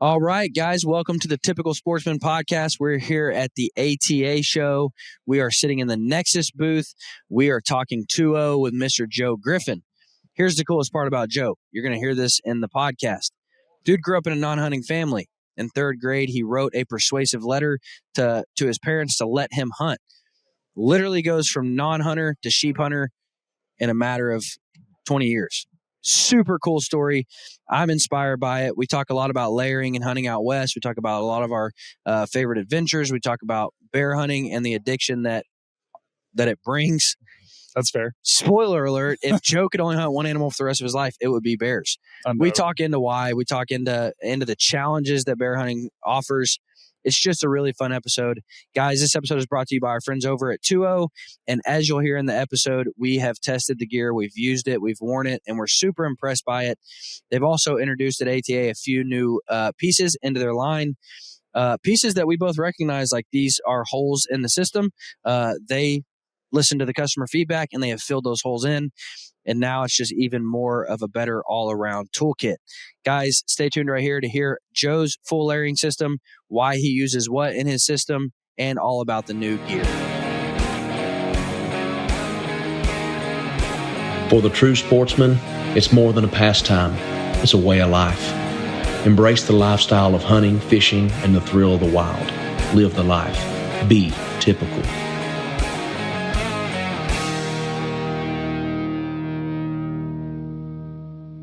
All right, guys, welcome to the Typical Sportsman Podcast. We're here at the ATA show. We are sitting in the Nexus booth. We are talking 2-0 with Mr. Joe Griffin. Here's the coolest part about Joe. You're going to hear this in the podcast. Dude grew up in a non-hunting family. In third grade, he wrote a persuasive letter to his parents to let him hunt. Literally goes from non-hunter to sheep hunter in a matter of 20 years. Super cool story. I'm inspired by it. We talk a lot about layering and hunting out west. We talk about a lot of our favorite adventures. We talk about bear hunting and the addiction that it brings. That's fair. Spoiler alert, if Joe could only hunt one animal for the rest of his life, it would be bears. We talk into why. We talk into the challenges that bear hunting offers. It's just a really fun episode. Guys, this episode is brought to you by our friends over at 2-0. And as you'll hear in the episode, we have tested the gear. We've used it. We've worn it. And we're super impressed by it. They've also introduced at ATA a few new pieces into their line. Pieces that we both recognize, like these are holes in the system. They listen to the customer feedback, and they have filled those holes in. And now it's just even more of a better all-around toolkit. Guys, stay tuned right here to hear Joe's full layering system, why he uses what in his system, and all about the new gear. For the true sportsman, it's more than a pastime. It's a way of life. Embrace the lifestyle of hunting, fishing, and the thrill of the wild. Live the life. Be typical.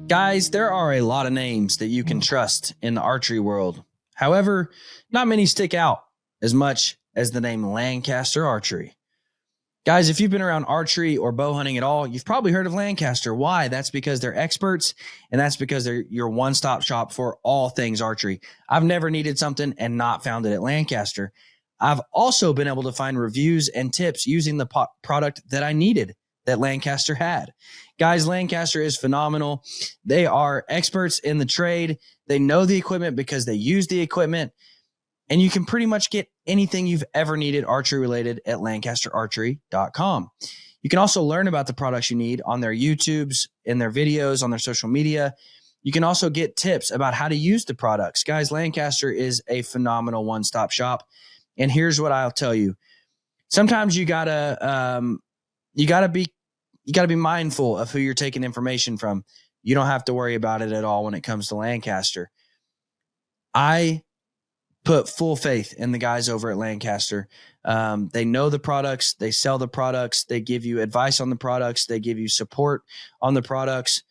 Guys, there are a lot of names that you can trust in the archery world. However, not many stick out as much as the name Lancaster Archery. Guys, if you've been around archery or bow hunting at all, you've probably heard of Lancaster. Why? That's because they're experts, and that's because they're your one-stop shop for all things archery. I've never needed something and not found it at Lancaster. I've also been able to find reviews and tips using the product that I needed that Lancaster had. Guys, Lancaster is phenomenal. They are experts in the trade. They know the equipment because they use the equipment. And you can pretty much get anything you've ever needed archery related at lancasterarchery.com. You can also learn about the products you need on their YouTubes, in their videos, on their social media. You can also get tips about how to use the products. Guys, Lancaster is a phenomenal one-stop shop. And here's what I'll tell you. Sometimes you gotta be mindful of who you're taking information from. You don't have to worry about it at all when it comes to Lancaster. I put full faith in the guys over at Lancaster. They know the products. They sell the products. They give you advice on the products. They give you support on the products.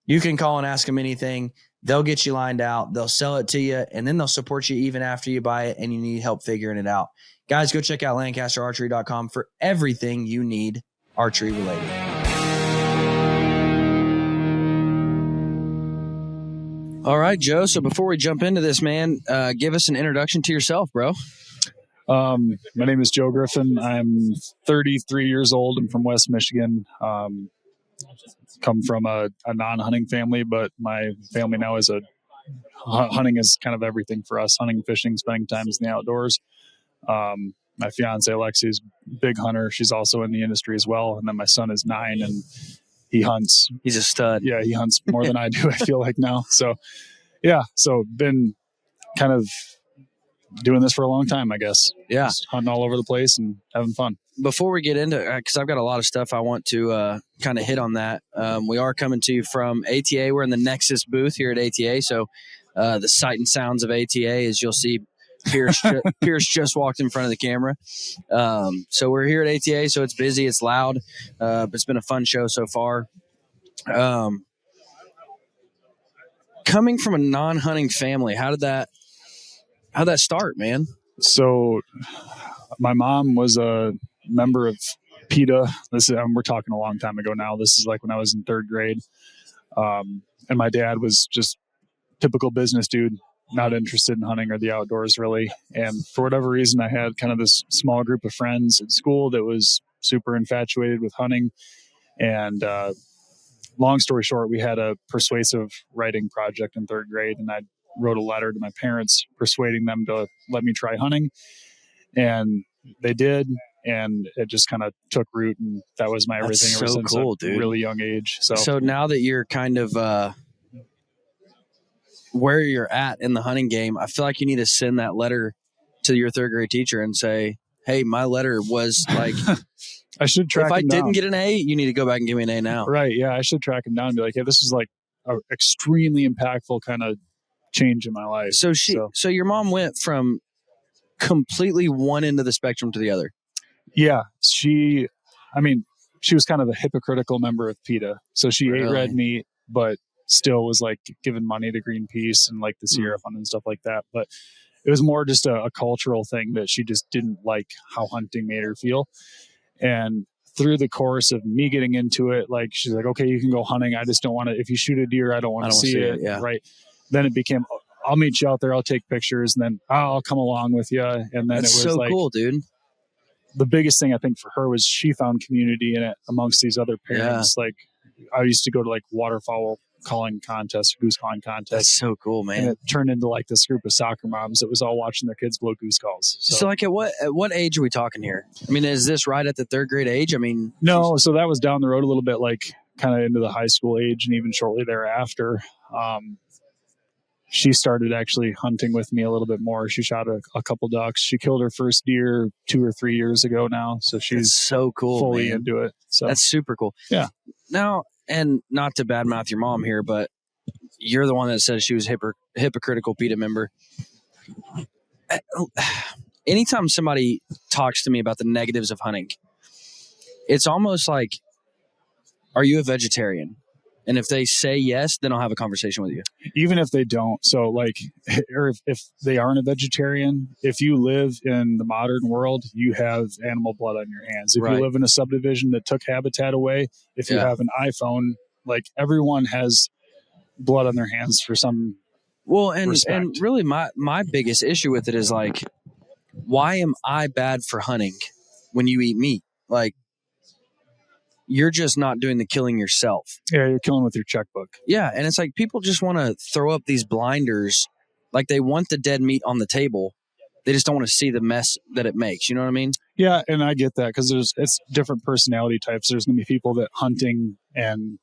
You can call and ask them anything. They'll get you lined out. They'll sell it to you, and then they'll support you even after you buy it and you need help figuring it out. Guys, go check out lancasterarchery.com for everything you need archery related. All right, Joe. So before we jump into this, man, give us an introduction to yourself, bro. My name is Joe Griffin. I'm 33 years old. I'm from West Michigan. Come from a non-hunting family, but my family now is hunting is kind of everything for us. Hunting, fishing, spending time in the outdoors. My fiance, Alexi, is a big hunter. She's also in the industry as well. And then my son is 9 and he hunts. He's a stud. Yeah, he hunts more than I do, I feel like now. So, yeah. So been kind of doing this for a long time, I guess. Yeah. Just hunting all over the place and having fun. Before we get into it, because I've got a lot of stuff I want to kind of hit on that. We are coming to you from ATA. We're in the Nexus booth here at ATA. So the sight and sounds of ATA is you'll see Pierce just walked in front of the camera. So we're here at ATA, so it's busy, it's loud, but it's been a fun show so far. Coming from a non-hunting family, how'd that start, man? So my mom was a member of PETA. We're talking a long time ago now. This is like when I was in third grade. And my dad was just typical business dude, not interested in hunting or the outdoors really. And for whatever reason, I had kind of this small group of friends at school that was super infatuated with hunting. And long story short, we had a persuasive writing project in third grade, and I wrote a letter to my parents persuading them to let me try hunting. And they did, and it just kind of took root, and that was my everything ever since a really young age. So now that you're kind of where you're at in the hunting game, I feel like you need to send that letter to your third grade teacher and say, hey, my letter was like, I should track if I him down. didn't get an A, you need to go back and give me an A now. Right. Yeah. I should track him down and be like, hey, this is like an extremely impactful kind of change in my life. So your mom went from completely one end of the spectrum to the other. Yeah. She was kind of a hypocritical member of PETA. So she ate red meat, but still was like giving money to Greenpeace and like the Sierra Fund and stuff like that. But it was more just a cultural thing that she just didn't like how hunting made her feel. And through the course of me getting into it, like she's like, okay, you can go hunting. I just don't want to, if you shoot a deer, I don't want to see it. Yeah. Right. Then it became, I'll meet you out there. I'll take pictures and then I'll come along with you. And then That's it was so like, cool, dude. The biggest thing I think for her was she found community in it amongst these other parents. Like I used to go to like waterfowl calling contests, goose calling contests. That's so cool, man. And it turned into like this group of soccer moms that was all watching their kids blow goose calls. So like at what age are we talking here? I mean, is this right at the third grade age? I mean, no. So that was down the road a little bit, like kind of into the high school age and even shortly thereafter. She started actually hunting with me a little bit more. She shot a couple ducks. She killed her first deer 2 or 3 years ago now. So she's that's so cool, fully man. into it. So that's super cool. Yeah. Now, and not to badmouth your mom here, but you're the one that says she was hypocritical PETA member. Anytime somebody talks to me about the negatives of hunting, it's almost like, are you a vegetarian? And if they say yes, then I'll have a conversation with you. Even if they don't. So like, or if they aren't a vegetarian, if you live in the modern world, you have animal blood on your hands. If you live in a subdivision that took habitat away, if you have an iPhone, like everyone has blood on their hands for some respect. And really my biggest issue with it is like, why am I bad for hunting when you eat meat? Like, you're just not doing the killing yourself. Yeah, you're killing with your checkbook. Yeah, and it's like people just want to throw up these blinders. Like they want the dead meat on the table. They just don't want to see the mess that it makes. You know what I mean? Yeah, and I get that because it's different personality types. There's going to be people that hunting and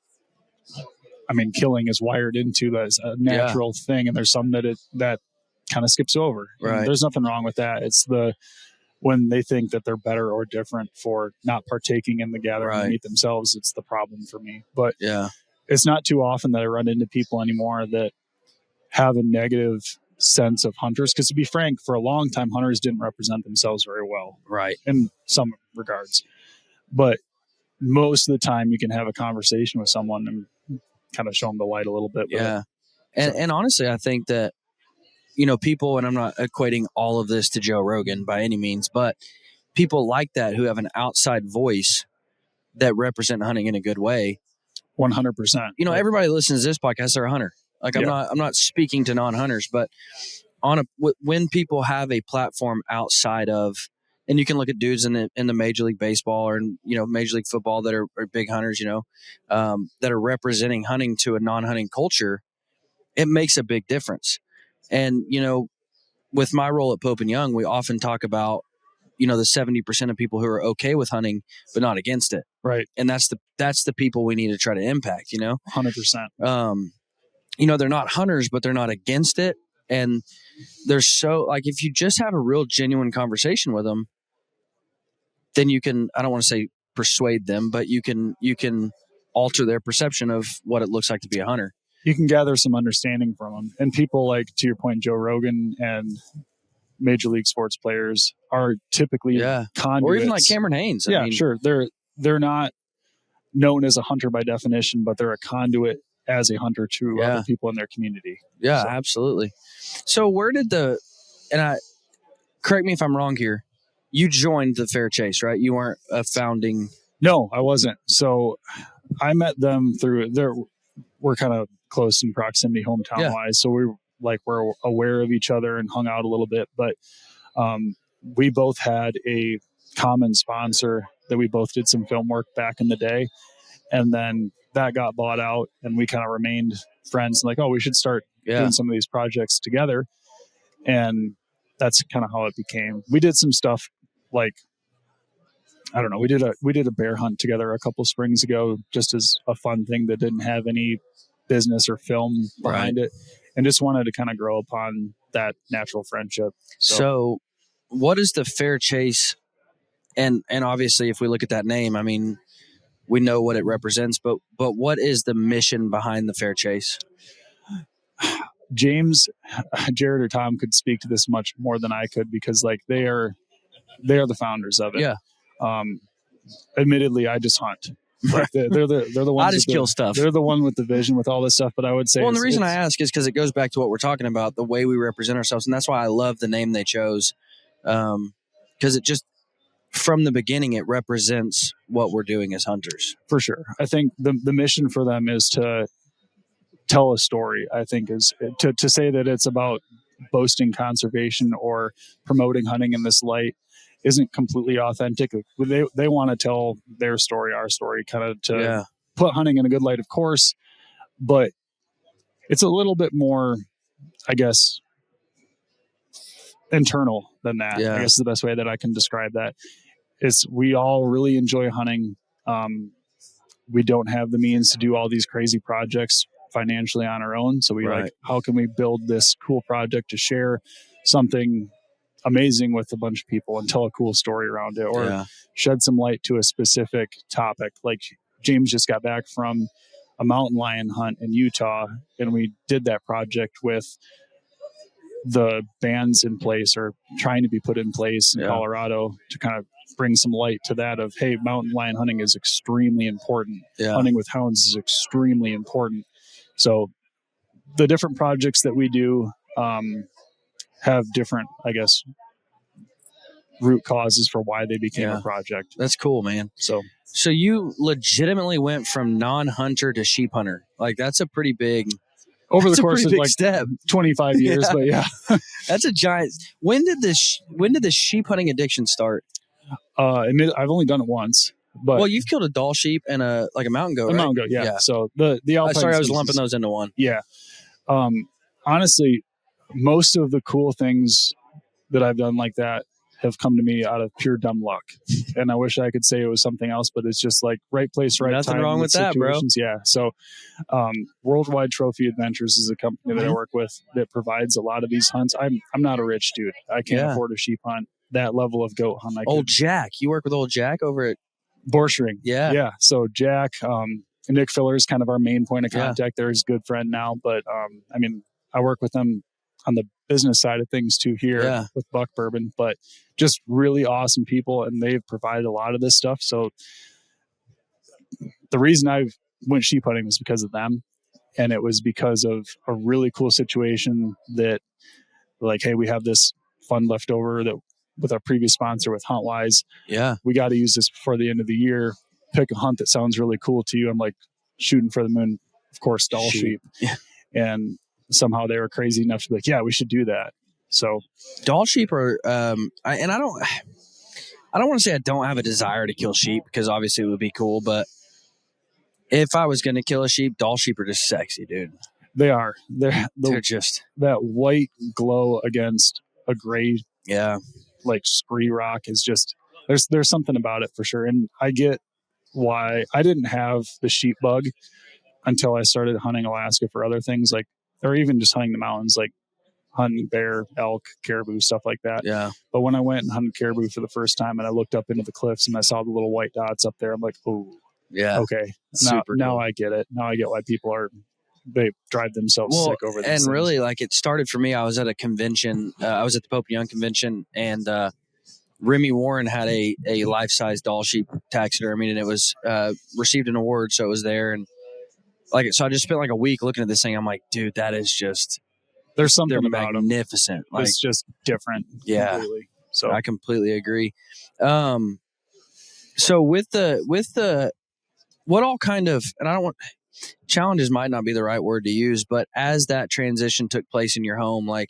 killing is wired into that as a natural thing, and there's some that kind of skips over. Right. And there's nothing wrong with that. It's when they think that they're better or different for not partaking in the gathering to meet themselves, it's the problem for me. But it's not too often that I run into people anymore that have a negative sense of hunters. Because to be frank, for a long time, hunters didn't represent themselves very well. Right. In some regards. But most of the time you can have a conversation with someone and kind of show them the light a little bit. Yeah. And honestly, I think that, people, and I'm not equating all of this to Joe Rogan by any means, but people like that who have an outside voice that represent hunting in a good way. 100%. Everybody that listens to this podcast, they're a hunter. Like I'm not speaking to non-hunters, but when people have a platform outside of, and you can look at dudes in the Major League Baseball or Major League Football that are big hunters, that are representing hunting to a non-hunting culture, it makes a big difference. And, with my role at Pope and Young, we often talk about, the 70% of people who are okay with hunting, but not against it. Right. And that's the people we need to try to impact, 100%. They're not hunters, but they're not against it. And they're so like, if you just have a real genuine conversation with them, then you can, I don't want to say persuade them, but you can alter their perception of what it looks like to be a hunter. You can gather some understanding from them. And people like, to your point, Joe Rogan and major league sports players are typically conduits. Or even like Cameron Haynes. I mean, sure. They're not known as a hunter by definition, but they're a conduit as a hunter to other people in their community. Yeah, absolutely. So where did correct me if I'm wrong here, you joined the Fair Chase, right? You weren't a founding. No, I wasn't. So I met them through we're kind of close in proximity hometown wise. So we're aware of each other and hung out a little bit, but we both had a common sponsor that we both did some film work back in the day. And then that got bought out and we kind of remained friends, like, oh, we should start doing some of these projects together. And that's kind of how it became. We did some stuff like, I don't know, we did a bear hunt together a couple springs ago, just as a fun thing that didn't have any business or film behind it. and just wanted to kind of grow upon that natural friendship. So what is the Fair Chase? And obviously, if we look at that name, I mean, we know what it represents, but what is the mission behind the Fair Chase? James, Jared, or Tom could speak to this much more than I could, because like they are the founders of it. Yeah. Admittedly, I just hunt. Like they're the ones. I just kill stuff. They're the one with the vision with all this stuff. But I would say, well, and the reason I ask is because it goes back to what we're talking about, the way we represent ourselves, and that's why I love the name they chose, because it just, from the beginning, it represents what we're doing as hunters. For sure. I think the mission for them is to tell a story. I think is to say that it's about boasting conservation or promoting hunting in this light isn't completely authentic. They want to tell their story, our story, kind of to put hunting in a good light, of course, but it's a little bit more, I guess, internal than that. I guess is the best way that I can describe that. Is we all really enjoy hunting. We don't have the means to do all these crazy projects financially on our own. So we like, how can we build this cool project to share something amazing with a bunch of people and tell a cool story around it, or shed some light to a specific topic. Like James just got back from a mountain lion hunt in Utah, and we did that project with the bans in place, or trying to be put in place in Colorado, to kind of bring some light to that of, hey, mountain lion hunting is extremely important. Hunting with hounds is extremely important. So the different projects that we do have different, I guess, root causes for why they became a project. That's cool, man. So you legitimately went from non-hunter to sheep hunter. Like that's a pretty big, over the course of like step. 25 years, but that's a giant. When did the sheep hunting addiction start? I've only done it once, but well, you've killed a Dall sheep and a mountain goat. Mountain goat, yeah. So the Alpine sorry, I was species, lumping those into one. Yeah. Honestly, most of the cool things that I've done like that have come to me out of pure dumb luck. And I wish I could say it was something else, but it's just like right place, right Nothing time. Wrong with that, bro. Yeah. So, Worldwide Trophy Adventures is a company that I work with that provides a lot of these hunts. I'm not a rich dude. I can't afford a sheep hunt. That level of goat hunt. Jack. You work with old Jack over at Borshring. Yeah. Yeah. So Jack, Nick Filler is kind of our main point of contact. They're his good friend now, but, I mean, I work with them on the business side of things too here with Buck Bourbon, but just really awesome people, and they've provided a lot of this stuff. So the reason I went sheep hunting was because of them, and it was because of a really cool situation that, like, hey, we have this fund left over that with our previous sponsor with HuntWise. We got to use this before the end of the year. Pick a hunt that sounds really cool to you. I'm like, shooting for the moon, of course, Dall sheep. And somehow they were crazy enough to be like, yeah, we should do that. So Dall sheep are, I don't want to say I don't have a desire to kill sheep, because obviously it would be cool, but if I was going to kill a sheep, Dall sheep are just sexy, dude. They are. They're just that white glow against a gray, like scree rock is just, there's something about it for sure. And I get why I didn't have the sheep bug until I started hunting Alaska for other things, like, or even just hunting the mountains, like hunting bear, elk, caribou, stuff like that. But when I went and hunted caribou for the first time, and I looked up into the cliffs and I saw the little white dots up there, I'm like, oh, okay. Now I get it. Now I get why people they drive themselves sick over this. And really, like, it started for me. I was at a convention. I was at the Pope Young convention, and Remy Warren had a life-size Dall sheep taxidermy, and it was received an award, so it was there. And so I just spent like a week looking at this thing. I'm like, dude, that is just, there's something about magnificent. Them. It's just different. Yeah. Completely. So I completely agree. So with the, what all kind of, and I don't want, challenges might not be the right word to use, but as that transition took place in your home, like,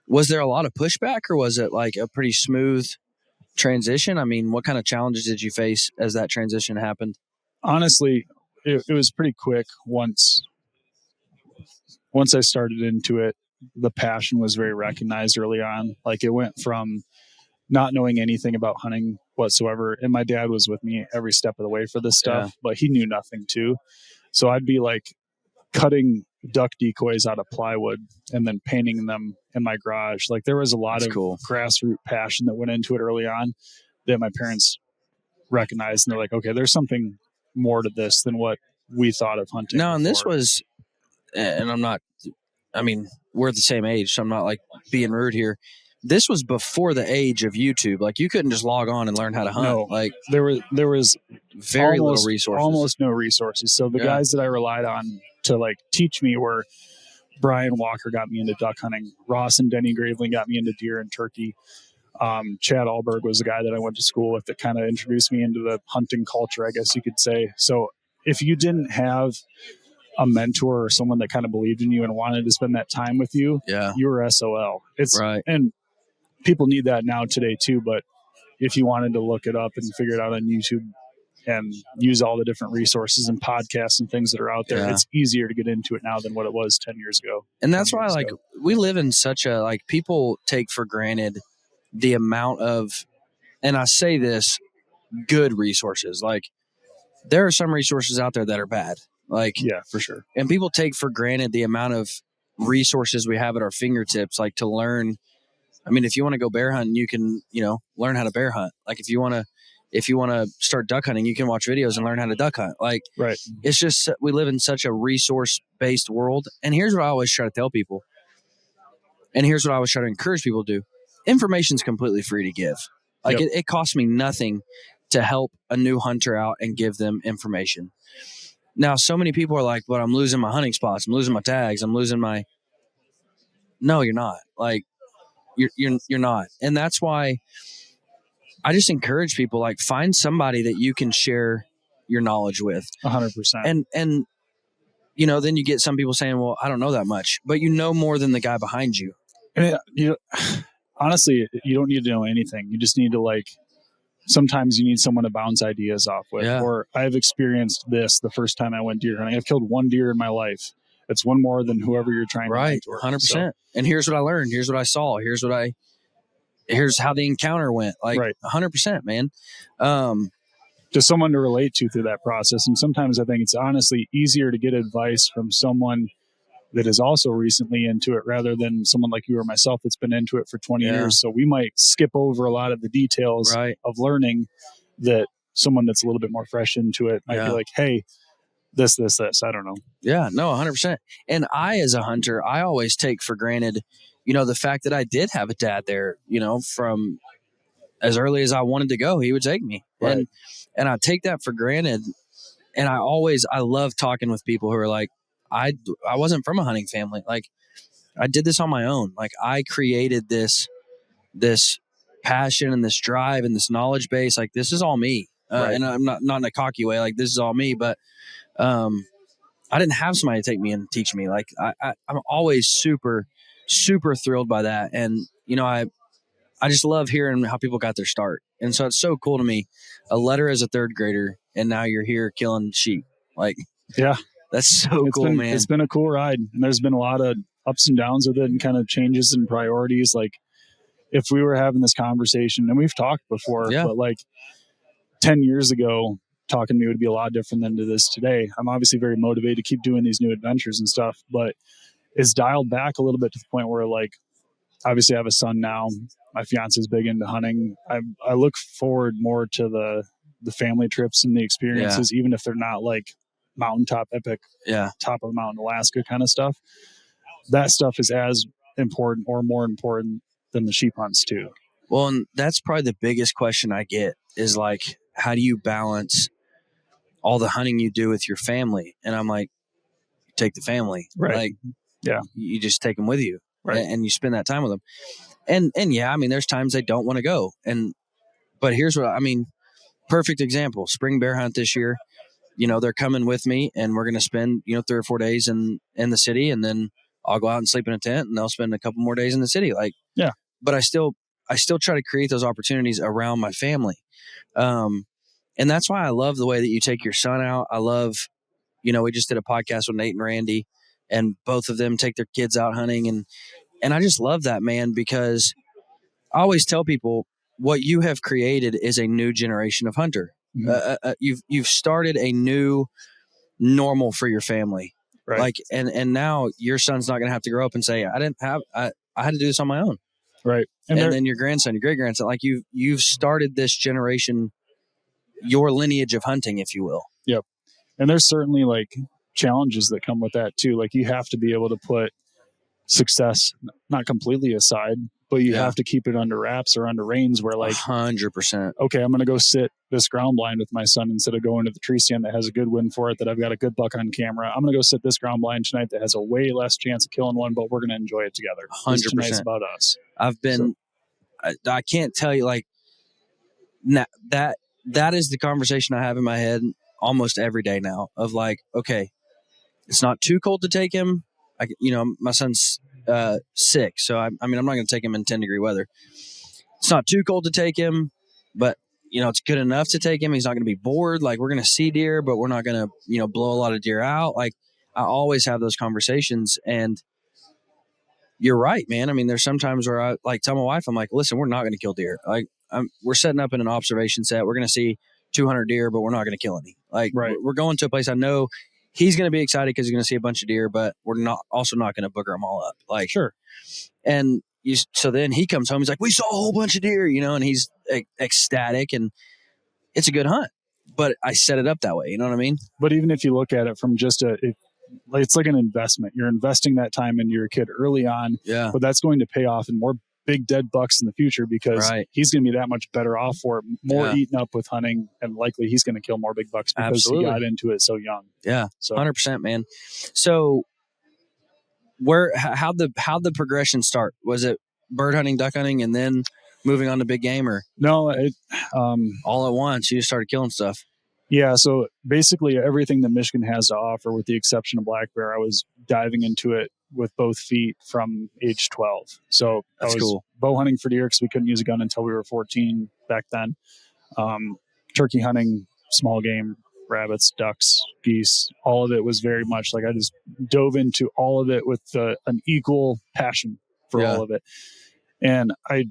was there a lot of pushback, or was it like a pretty smooth transition? I mean, what kind of challenges did you face as that transition happened? Honestly, it was pretty quick. Once I started into it, the passion was very recognized early on. Like, it went from not knowing anything about hunting whatsoever. And my dad was with me every step of the way for this stuff, but he knew nothing too. So I'd be like cutting duck decoys out of plywood and then painting them in my garage. Like there was a lot That's of cool. grassroots passion that went into it early on that my parents recognized, and they're like, okay, there's something more to this than what we thought of hunting. No, and this before. was, and we're the same age, so I'm not like being rude here. This was before the age of YouTube. Like you couldn't just log on and learn how to hunt. No, like there was very little resources. almost no resources. So the guys that I relied on to like teach me were Brian Walker got me into duck hunting. Ross and Denny Graveling got me into deer and turkey. Chad Alberg was the guy that I went to school with that kind of introduced me into the hunting culture, I guess you could say. So if you didn't have a mentor or someone that kind of believed in you and wanted to spend that time with you, you were SOL. It's right. And people need that now today too. But if you wanted to look it up and figure it out on YouTube and use all the different resources and podcasts and things that are out there, it's easier to get into it now than what it was 10 years ago. And that's why, like, we live in such a, like, people take for granted the amount of, and I say this, good resources. Like, there are some resources out there that are bad. Like, yeah, for sure. And people take for granted the amount of resources we have at our fingertips, like to learn. I mean, if you want to go bear hunting, you can, learn how to bear hunt. Like if you want to start duck hunting, you can watch videos and learn how to duck hunt. Like, right. It's just, we live in such a resource-based world. And here's what I always try to tell people. And here's what I always try to encourage people to do. Information's completely free to give. Like it costs me nothing to help a new hunter out and give them information. Now, so many people are like, but I'm losing my hunting spots. I'm losing my tags. I'm losing my, no, you're not. Like, you're not. And that's why I just encourage people, like, find somebody that you can share your knowledge with. 100%. And then you get some people saying, well, I don't know that much, but you know more than the guy behind you. And honestly, you don't need to know anything. You just need to, like, sometimes you need someone to bounce ideas off with. Yeah. Or I've experienced this the first time I went deer hunting. I've killed one deer in my life. It's one more than whoever you're trying to mentor. 100%. So, and here's what I learned. Here's what I saw. Here's how the encounter went. Like 100%, man. Just someone to relate to through that process. And sometimes I think it's honestly easier to get advice from someone that is also recently into it rather than someone like you or myself that's been into it for 20 years. So we might skip over a lot of the details of learning that someone that's a little bit more fresh into it might be like, hey, this, I don't know. Yeah, no, 100%. And I, as a hunter, I always take for granted, the fact that I did have a dad there, from as early as I wanted to go, he would take me. Right. And I take that for granted. And I love talking with people who are like, I wasn't from a hunting family. Like, I did this on my own. Like, I created this passion and this drive and this knowledge base. Like, this is all me. And I'm not in a cocky way. Like, this is all me. But I didn't have somebody to take me and teach me. Like, I'm always super, super thrilled by that. And, I just love hearing how people got their start. And so it's so cool to me. A letter as a third grader, and now you're here killing sheep. Like, yeah. That's so cool, man. It's been a cool ride. And there's been a lot of ups and downs with it and kind of changes in priorities. Like, if we were having this conversation, and we've talked before, but like 10 years ago, talking to me would be a lot different than it is today. I'm obviously very motivated to keep doing these new adventures and stuff, but it's dialed back a little bit to the point where, like, obviously I have a son now. My fiance is big into hunting. I look forward more to the family trips and the experiences, even if they're not like mountaintop epic, top of the mountain Alaska kind of stuff. That stuff is as important or more important than the sheep hunts too. Well, and that's probably the biggest question I get is like, how do you balance all the hunting you do with your family? And I'm like, take the family, like, you just take them with you, and you spend that time with them. And there's times they don't want to go. But here's what perfect example, spring bear hunt this year. They're coming with me, and we're going to spend, 3 or 4 days in the city, and then I'll go out and sleep in a tent, and they'll spend a couple more days in the city. Like, but I still try to create those opportunities around my family. And that's why I love the way that you take your son out. I love, we just did a podcast with Nate and Randy, and both of them take their kids out hunting. And I just love that, man, because I always tell people what you have created is a new generation of hunter. Mm-hmm. You've started a new normal for your family. Right. Like, and now your son's not going to have to grow up and say, I had to do this on my own. Right. And then your grandson, your great grandson, like you've started this generation, your lineage of hunting, if you will. Yep. And there's certainly like challenges that come with that too. Like you have to be able to put success not completely aside, but you have to keep it under wraps or under reins where like 100%. Okay, I'm going to go sit this ground blind with my son instead of going to the tree stand that has a good wind for it, that I've got a good buck on camera. I'm going to go sit this ground blind tonight that has a way less chance of killing one, but we're going to enjoy it together. 100%. Tonight's about us. I've been, I can't tell you, like, that is the conversation I have in my head almost every day now of like, okay, it's not too cold to take him. My son's 6, so I'm not going to take him in 10-degree weather. It's not too cold to take him, but it's good enough to take him. He's not going to be bored. Like, we're going to see deer, but we're not going to, blow a lot of deer out. Like, I always have those conversations, and you're right, man. I mean, there's sometimes where I like tell my wife, I'm like, listen, we're not going to kill deer. Like, we're setting up in an observation set. We're going to see 200 deer, but we're not going to kill any. Like, we're going to a place I know he's going to be excited because he's going to see a bunch of deer, but we're not going to booger them all up. Like, sure. And so then he comes home. He's like, we saw a whole bunch of deer, and he's ecstatic, and it's a good hunt. But I set it up that way. You know what I mean? But even if you look at it from just it's like an investment. You're investing that time into your kid early on. Yeah. But that's going to pay off in more big dead bucks in the future because he's going to be that much better off for it, more eaten up with hunting, and likely he's going to kill more big bucks because he got into it so young. Yeah. So 100%, man. So how'd the progression start? Was it bird hunting, duck hunting, and then moving on to big game, or no? All at once you started killing stuff. Yeah, so basically everything that Michigan has to offer, with the exception of black bear, I was diving into it with both feet from age 12. So that's cool. Bow hunting for deer because we couldn't use a gun until we were 14 back then. Turkey hunting, small game, rabbits, ducks, geese, all of it was very much like I just dove into all of it with an equal passion for all of it. And I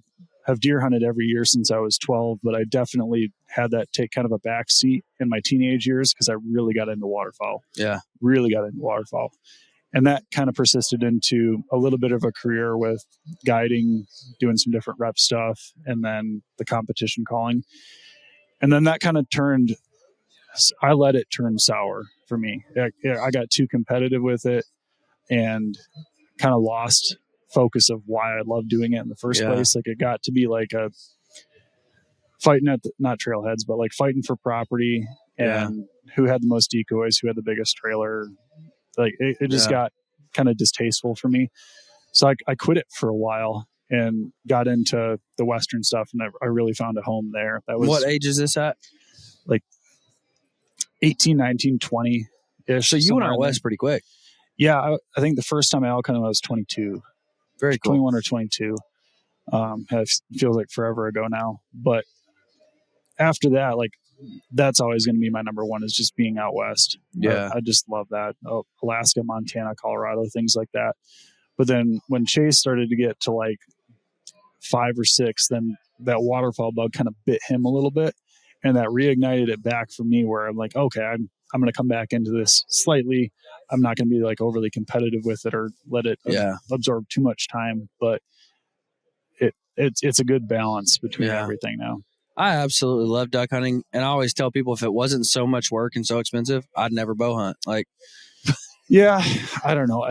have deer hunted every year since I was 12, but I definitely had that take kind of a back seat in my teenage years because I really got into waterfowl. Yeah. Really got into waterfowl. And that kind of persisted into a little bit of a career with guiding, doing some different rep stuff, and then the competition calling. And then that kind of I let it turn sour for me. I got too competitive with it and kind of lost focus of why I love doing it in the first place. Like, it got to be like a fighting at not trailheads, but like fighting for property and who had the most decoys, who had the biggest trailer. Like it just got kind of distasteful for me. So I quit it for a while and got into the Western stuff. And I really found a home there. That was, what age is this at? Like 18, 19, 20 ish. So you went out west pretty quick. Yeah. I think the first time I elk hunted, I was 22. Very cool. 21 or 22. It feels like forever ago now. But after that, like, that's always going to be my number one, is just being out west. Yeah. I just love that. Alaska, Montana, Colorado, things like that. But then when Chase started to get to like 5 or 6, then that waterfowl bug kind of bit him a little bit. And that reignited it back for me, where I'm like, okay, I'm going to come back into this slightly. I'm not going to be like overly competitive with it or let it absorb too much time. But it's a good balance between everything now. I absolutely love duck hunting. And I always tell people, if it wasn't so much work and so expensive, I'd never bow hunt. Like, yeah, I don't know.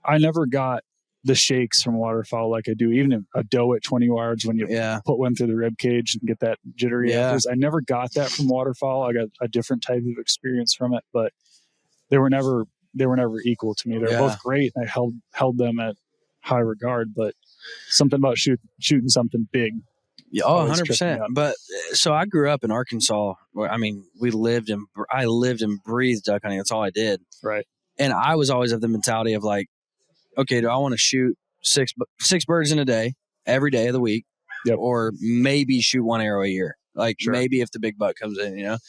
I never got the shakes from waterfowl like I do, even a doe at 20 yards when you put one through the rib cage and get that jittery after. I never got that from waterfowl. I got a different type of experience from it, but they were never equal to me. They're both great. I held them at high regard, but something about shooting something big. Yeah, 100%. But so I grew up in Arkansas, where, I mean, I lived and breathed duck hunting. That's all I did. Right. And I was always of the mentality of like, okay, do I want to shoot six birds in a day, every day of the week, or maybe shoot one arrow a year? Like, maybe if the big buck comes in, and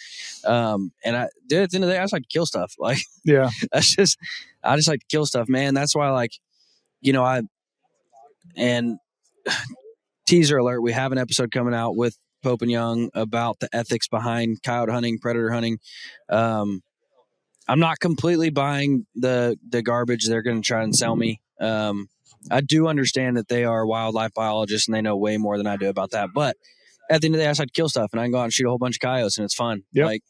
I did, at the end of the day, I just like to kill stuff. Like, I just like to kill stuff, man. That's why, like, and teaser alert, we have an episode coming out with Pope and Young about the ethics behind coyote hunting, predator hunting. I'm not completely buying the garbage they're going to try and sell me. I do understand that they are wildlife biologists and they know way more than I do about that. But at the end of the day, I decided to kill stuff and I can go out and shoot a whole bunch of coyotes and it's fun. Yep. Like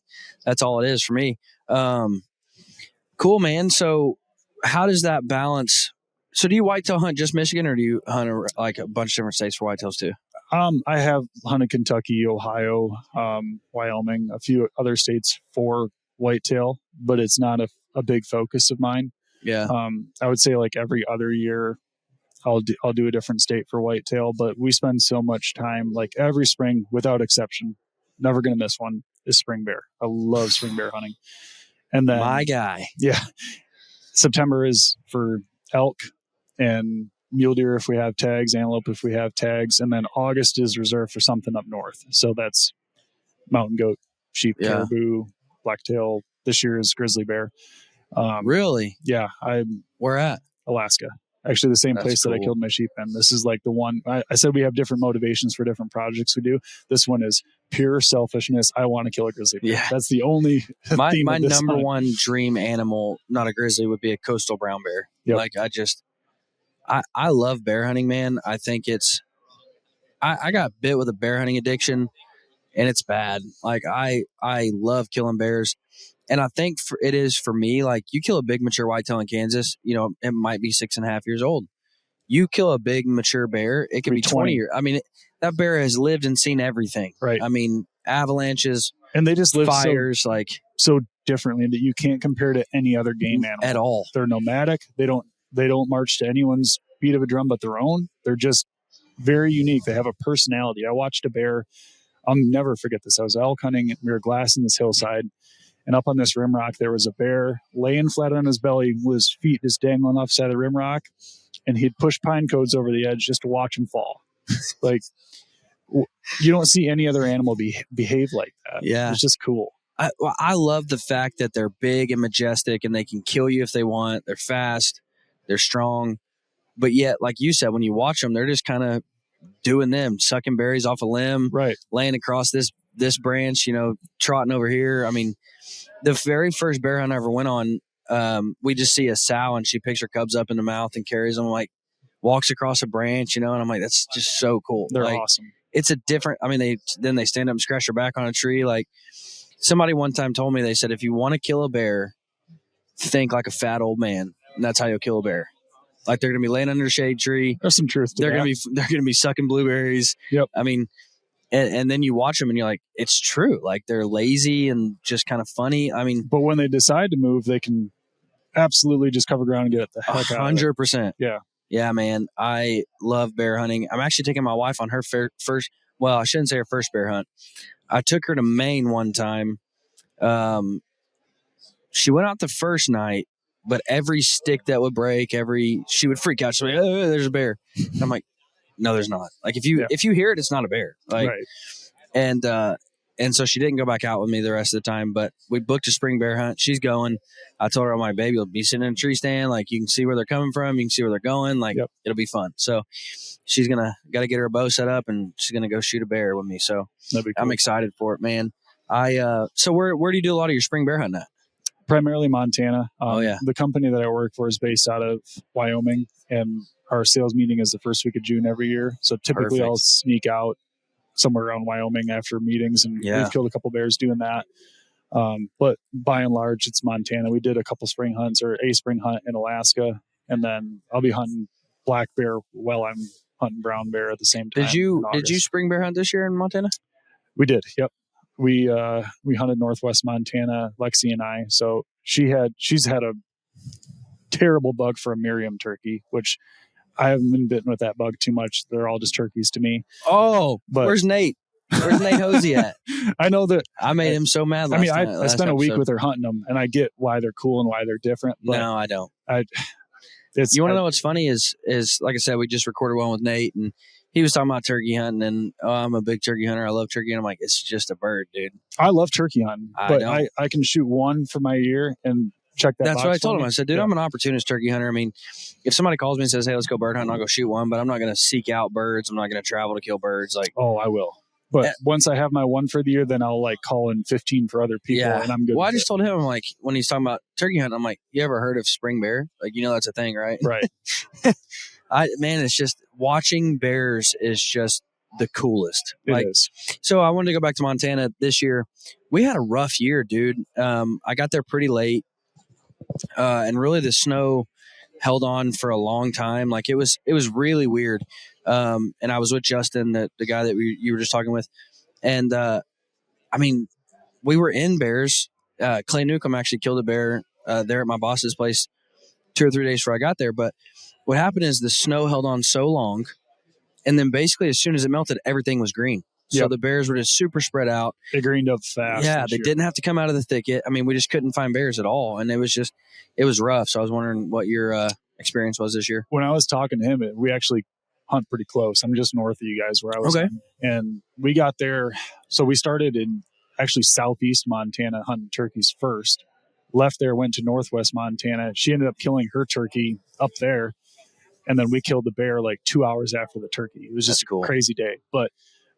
that's all it is for me. Cool, man. So how does that balance? So do you whitetail hunt just Michigan or do you hunt like a bunch of different states for whitetails too? I have hunted Kentucky, Ohio, Wyoming, a few other states for whitetail, but it's not a big focus of mine. Yeah. I would say like every other year I'll do a different state for whitetail, but we spend so much time, like every spring without exception, never going to miss one, is spring bear. I love spring bear hunting. And then my guy. Yeah. September is for elk and mule deer if we have tags, antelope if we have tags, and then August is reserved for something up north. So that's mountain goat, sheep, caribou, blacktail. This year is grizzly bear. Really? Yeah. Where at? Alaska. Actually, the same place that I killed my sheep in. This is like the one I said we have different motivations for different projects we do. This one is pure selfishness. I want to kill a grizzly bear. Yeah. That's the only my theme of this number hunt. one dream animal, not a grizzly, would be a coastal brown bear. Yep. Like I love bear hunting, man. I think I got bit with a bear hunting addiction and it's bad. Like I love killing bears. And I think it is for me, like you kill a big mature whitetail in Kansas, you know, it might be 6.5 years old. You kill a big mature bear, it could be 20 years. I mean, that bear has lived and seen everything. Right. I mean, avalanches, and they just live fires, so differently that you can't compare to any other game animal at all. They're nomadic. They don't march to anyone's beat of a drum but their own. They're just very unique. They have a personality. I watched a bear. I'll never forget this. I was elk hunting and we were glassing this hillside. And up on this rim rock, there was a bear laying flat on his belly with his feet just dangling off the side of the rim rock. And he'd push pine cones over the edge just to watch him fall. Like, you don't see any other animal behave like that. Yeah. It's just cool. I love the fact that they're big and majestic and they can kill you if they want. They're fast. They're strong. But yet, like you said, when you watch them, they're just kind of doing them, sucking berries off a limb, right? Laying across this branch, you know, trotting over here. I mean, the very first bear hunt I ever went on, we just see a sow and she picks her cubs up in the mouth and carries them, like walks across a branch, you know, and I'm like, that's just so cool. They're like, awesome. It's a different, I mean, they stand up and scratch their back on a tree. Like somebody one time told me, they said, if you want to kill a bear, think like a fat old man. And that's how you'll kill a bear. Like they're going to be laying under a shade tree. There's some truth to they're that. They're going to be sucking blueberries. Yep. I mean, and then you watch them and you're like, it's true. Like they're lazy and just kind of funny. I mean, but when they decide to move, they can absolutely just cover ground and get the heck out of it. 100%. Yeah. Yeah, man. I love bear hunting. I'm actually taking my wife on her first, well, I shouldn't say her first bear hunt. I took her to Maine one time. She went out the first night, but every stick that would break, she would freak out. She'd be like, oh, there's a bear. And I'm like, no, there's not. Like if you hear it, it's not a bear. Like, right. And so she didn't go back out with me the rest of the time, but we booked a spring bear hunt. She's going. I told her, I'm like, baby, you'll be sitting in a tree stand. Like you can see where they're coming from. You can see where they're going. Like It'll be fun. So she's got to get her bow set up and she's going to go shoot a bear with me. So that'd be cool. I'm excited for it, man. So where do you do a lot of your spring bear hunting at? Primarily Montana. Yeah. The company that I work for is based out of Wyoming, and our sales meeting is the first week of June every year. So typically I'll sneak out somewhere around Wyoming after meetings, and we've killed a couple bears doing that. But by and large, it's Montana. We did a spring hunts in Alaska, and then I'll be hunting black bear while I'm hunting brown bear at the same time. Did you spring bear hunt this year in Montana? We did. Yep. We hunted northwest Montana, Lexi and I. So she's had a terrible bug for a Miriam turkey, which I haven't been bitten with that bug too much. They're all just turkeys to me. Oh, but where's Nate? Where's Nate Hosey at? I know that I made him so mad. I spent a week with her hunting them, and I get why they're cool and why they're different. But no, I don't. You want to know what's funny is like I said, we just recorded one with Nate, and he was talking about turkey hunting, and I'm a big turkey hunter. I love turkey, and I'm like, it's just a bird, dude. I love turkey hunting, but I can shoot one for my year and check that. That's what I told him. I said, dude, I'm an opportunist turkey hunter. I mean, if somebody calls me and says, hey, let's go bird hunting, I'll go shoot one, but I'm not going to seek out birds. I'm not going to travel to kill birds. Like, oh, I will. But once I have my one for the year, then I'll like call in 15 for other people, and I'm good. Well, I just told him, I'm like, when he's talking about turkey hunting, I'm like, you ever heard of spring bear? Like, that's a thing, right? Right. Man, it's just watching bears is just the coolest. It is. So I wanted to go back to Montana this year. We had a rough year, dude. I got there pretty late, and really the snow held on for a long time. Like it was really weird. And I was with Justin, the guy that you were just talking with. And, we were in bears. Clay Newcomb actually killed a bear, there at my boss's place 2 or 3 days before I got there. But what happened is the snow held on so long. And then basically as soon as it melted, everything was green. So the bears were just super spread out. They greened up fast. Yeah, they didn't have to come out of the thicket. We just couldn't find bears at all. And it was rough. So I was wondering what your experience was this year. When I was talking to him, we actually hunt pretty close. I'm just north of you guys where I was. Okay. And we got there. So we started in actually southeast Montana hunting turkeys first. Left there, went to northwest Montana. She ended up killing her turkey up there. And then we killed the bear like 2 hours after the turkey. It was just a crazy day. But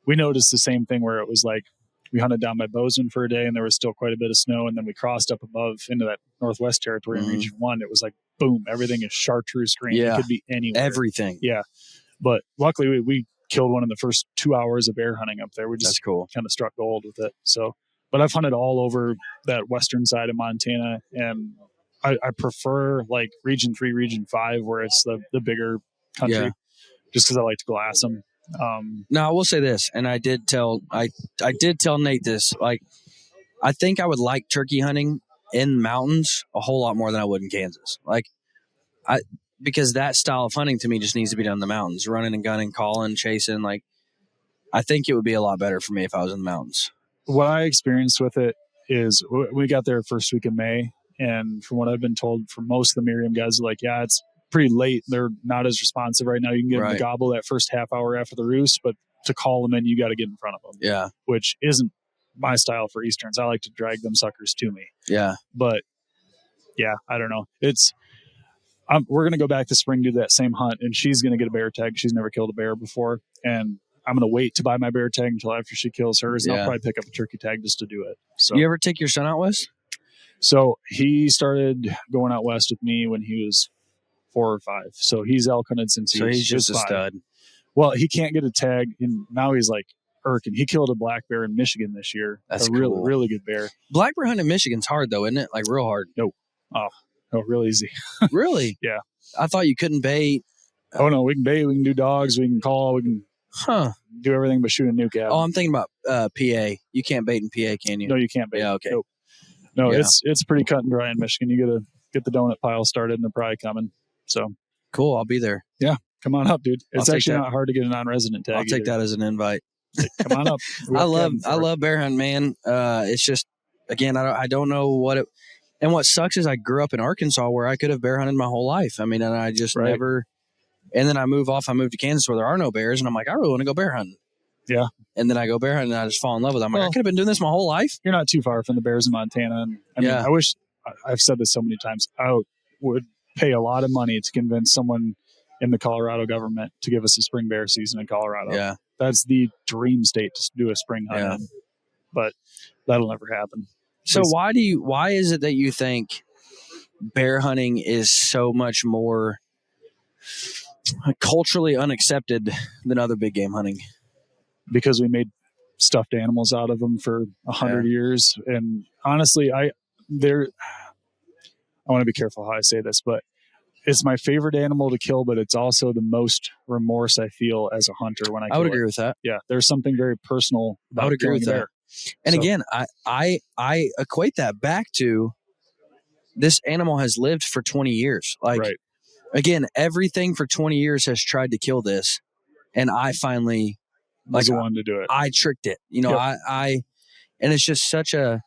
we noticed the same thing where it was like we hunted down by Bozeman for a day and there was still quite a bit of snow. And then we crossed up above into that northwest territory in Region 1. It was like, boom, everything is chartreuse green. Yeah. It could be anywhere. Everything. Yeah. But luckily we killed one in the first 2 hours of bear hunting up there. We just kind of struck gold with it. So, but I've hunted all over that western side of Montana, and I prefer like Region 3, Region 5, where it's the bigger country, just because I like to glass them. Now I will say this, and I did tell Nate this. Like, I think I would like turkey hunting in mountains a whole lot more than I would in Kansas. Because that style of hunting to me just needs to be done in the mountains, running and gunning, calling, chasing. Like, I think it would be a lot better for me if I was in the mountains. What I experienced with it is we got there first week of May, and from what I've been told from most of the Merriam guys, are like, yeah, it's pretty late. They're not as responsive right now. You can get them to gobble that first half hour after the roost, but to call them in, you got to get in front of them. Yeah. Which isn't my style for Easterns. I like to drag them suckers to me. Yeah. But yeah, I don't know. We're going to go back this spring, do that same hunt, and she's going to get a bear tag. She's never killed a bear before. And I'm going to wait to buy my bear tag until after she kills hers. And I'll probably pick up a turkey tag just to do it. So, you ever take your son out west? So he started going out west with me when he was 4 or 5. So he's elk hunted since he's just a stud. Well, he can't get a tag, and now he's like irking. He killed a black bear in Michigan this year. That's a cool. really good bear. Black bear hunting in Michigan's hard though, isn't it? Like real hard. No, real easy. Really? Yeah. I thought you couldn't bait. Oh no, we can bait. We can do dogs. We can call. We can do everything but shoot a nuke at. Oh, I'm thinking about PA. You can't bait in PA, can you? No, you can't bait. Yeah, okay. Nope. No, it's pretty cut and dry in Michigan. You gotta get the donut pile started, and they're probably coming. So cool. I'll be there. Yeah, come on up, dude. It's actually not hard to get a non-resident tag. I'll take that as an invite. Come on up. I love bear hunting, man. It's just, again, I don't know what it. And what sucks is I grew up in Arkansas where I could have bear hunted my whole life. And I just never. And then I moved to Kansas where there are no bears, and I'm like, I really want to go bear hunting. Yeah. And then I go bear hunting, and I just fall in love with it. I'm like, I could have been doing this my whole life. You're not too far from the bears in Montana. And I wish, I've said this so many times, I would pay a lot of money to convince someone in the Colorado government to give us a spring bear season in Colorado. Yeah. That's the dream state to do a spring hunt in. But that'll never happen. So why is it that you think bear hunting is so much more culturally unaccepted than other big game hunting? Because we made stuffed animals out of them for 100 years. And honestly, I want to be careful how I say this, but it's my favorite animal to kill, but it's also the most remorse I feel as a hunter when I kill would agree with that. Yeah. There's something very personal about I would agree with that. And again, I equate that back to this animal has lived for 20 years. Like, again, everything for 20 years has tried to kill this. And I finally was the one to do it. I tricked it. And it's just such a,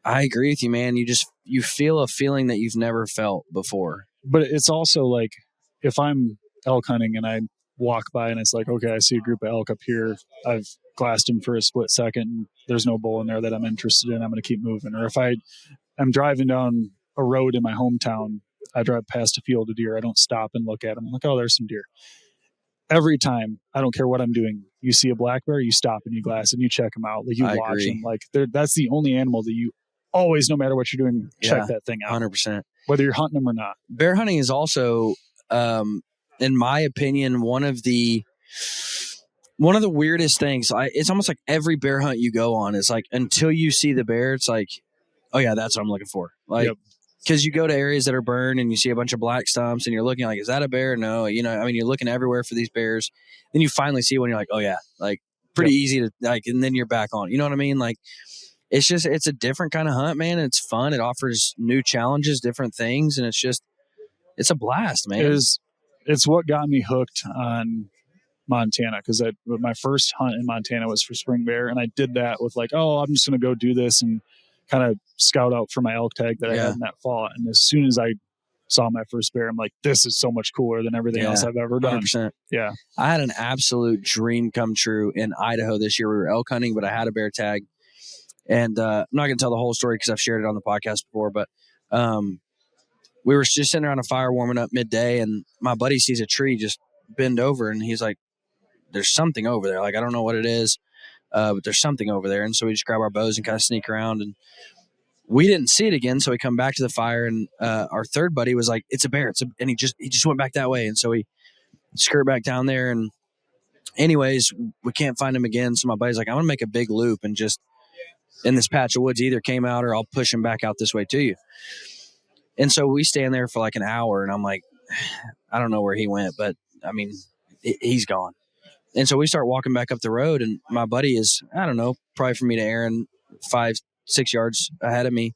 I agree with you, man. You feel a feeling that you've never felt before. But it's also like, if I'm elk hunting and I walk by and it's like, okay, I see a group of elk up here. I've glassed them for a split second. And there's no bull in there that I'm interested in. I'm going to keep moving. Or if I'm driving down a road in my hometown, I drive past a field of deer. I don't stop and look at them. I'm like, oh, there's some deer. every time, I don't care what I'm doing, you see a black bear, you stop and you glass and you check them out. Like you I watch agree. them. Like that's the only animal that you always, no matter what you're doing, check that thing out. 100%. Whether you're hunting them or not. Bear hunting is also, in my opinion, one of the weirdest things. It's almost like every bear hunt you go on is like, until you see the bear, it's like, oh yeah, that's what I'm looking for. Like, because you go to areas that are burned and you see a bunch of black stumps and you're looking like, is that a bear? No, you're looking everywhere for these bears. Then you finally see one, you're like, oh yeah, like pretty easy to like, and then you're back on. You know what I mean? Like, it's a different kind of hunt, man. It's fun. It offers new challenges, different things, and it's a blast, man. It's what got me hooked on Montana, because my first hunt in Montana was for spring bear, and I did that with like, oh, I'm just going to go do this and kind of scout out for my elk tag that I had in that fall. And as soon as I saw my first bear, I'm like, this is so much cooler than everything else I've ever done. 100%. Yeah. I had an absolute dream come true in Idaho this year. We were elk hunting, but I had a bear tag. And I'm not going to tell the whole story because I've shared it on the podcast before, but we were just sitting around a fire warming up midday, and my buddy sees a tree just bend over, and he's like, there's something over there. Like, I don't know what it is, but there's something over there. And so we just grab our bows and kind of sneak around, and we didn't see it again. So we come back to the fire, and our third buddy was like, it's a bear. And he just went back that way. And so we skirt back down there, and anyways, we can't find him again. So my buddy's like, I'm going to make a big loop and just in this patch of woods, either came out or I'll push him back out this way to you. And so we stand there for like an hour, and I'm like, I don't know where he went, but I mean, he's gone. And so we start walking back up the road, and my buddy is, I don't know, probably from me to Aaron, 5-6 yards ahead of me.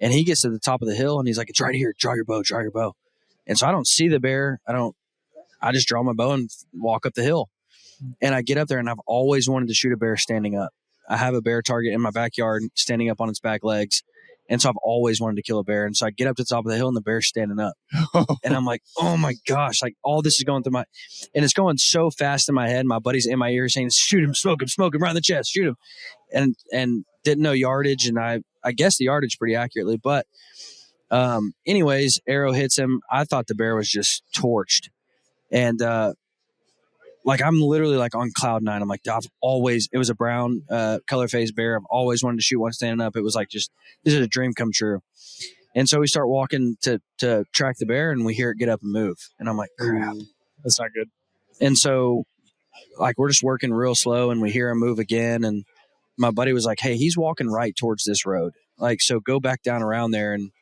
And he gets to the top of the hill, and he's like, it's right here. Draw your bow. And so I don't see the bear. I just draw my bow and walk up the hill. And I get up there, and I've always wanted to shoot a bear standing up. I have a bear target in my backyard standing up on its back legs. And so I've always wanted to kill a bear. And so I get up to the top of the hill, and the bear's standing up. And I'm like, oh my gosh, like all this is going through and it's going so fast in my head. My buddy's in my ear saying, shoot him, smoke him right in the chest, shoot him. And didn't know yardage. And I guessed the yardage pretty accurately. But anyways, arrow hits him. I thought the bear was just torched. And like, I'm literally like on cloud nine. I'm like, it was a brown color phase bear. I've always wanted to shoot one standing up. It was like, this is a dream come true. And so we start walking to track the bear, and we hear it get up and move. And I'm like, crap, that's not good. And so like, we're just working real slow, and we hear him move again. And my buddy was like, hey, he's walking right towards this road. Like, so go back down around there and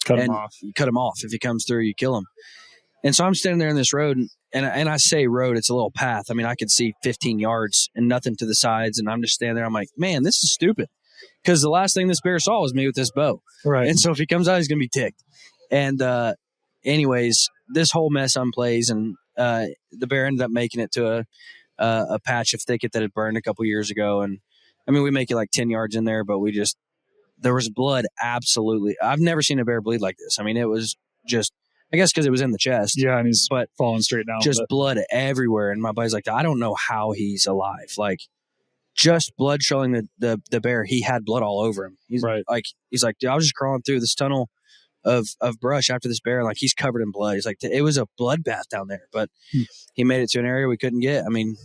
cut him off. Cut him off. If he comes through, you kill him. And so I'm standing there in this road, and I say road, it's a little path. I mean, I could see 15 yards and nothing to the sides. And I'm just standing there. I'm like, man, this is stupid. Because the last thing this bear saw was me with this bow. Right. And so if he comes out, he's going to be ticked. And anyways, this whole mess unplays, and the bear ended up making it to a patch of thicket that had burned a couple years ago. And I mean, we make it like 10 yards in there, but there was blood. Absolutely. I've never seen a bear bleed like this. I mean, it was just, I guess because it was in the chest. Yeah, and he's falling straight down. Just blood everywhere. And my buddy's like, I don't know how he's alive. Like, just blood showing the bear. He had blood all over him. He's like, dude, I was just crawling through this tunnel of brush after this bear. Like, he's covered in blood. He's like, it was a bloodbath down there. But he made it to an area we couldn't get. I mean,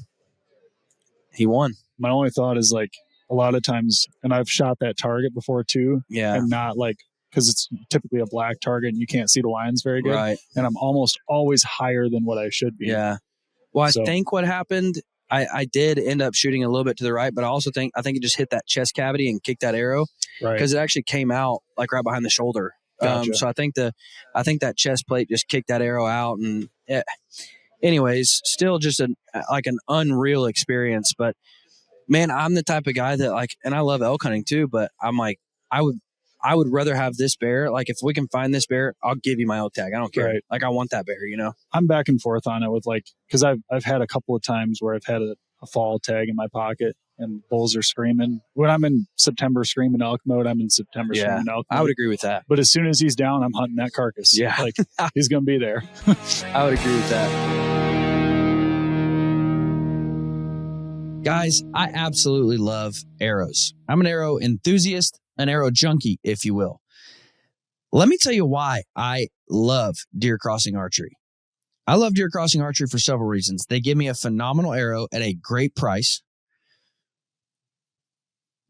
he won. My only thought is, like, a lot of times, and I've shot that target before too. Yeah. And not like, because it's typically a black target and you can't see the lines very good. Right. And I'm almost always higher than what I should be. Yeah. Well, I think what happened, I did end up shooting a little bit to the right, but I think it just hit that chest cavity and kicked that arrow. Right. Because it actually came out like right behind the shoulder. Gotcha. So I think that chest plate just kicked that arrow out. And anyways, still just an unreal experience. But man, I'm the type of guy that, like, and I love elk hunting too, but I'm like, I would rather have this bear. Like, if we can find this bear, I'll give you my elk tag. I don't care. Right. Like, I want that bear, you know? I'm back and forth on it with, like, because I've had a couple of times where I've had a fall tag in my pocket and bulls are screaming. When I'm in September screaming elk mode, I'm in September screaming elk mode. I would agree with that. But as soon as he's down, I'm hunting that carcass. Yeah. Like, he's going to be there. I would agree with that. Guys, I absolutely love arrows. I'm an arrow enthusiast, an arrow junkie, if you will. Let me tell you why I love deer crossing archery. I love deer crossing archery for several reasons. They give me a phenomenal arrow at a great price.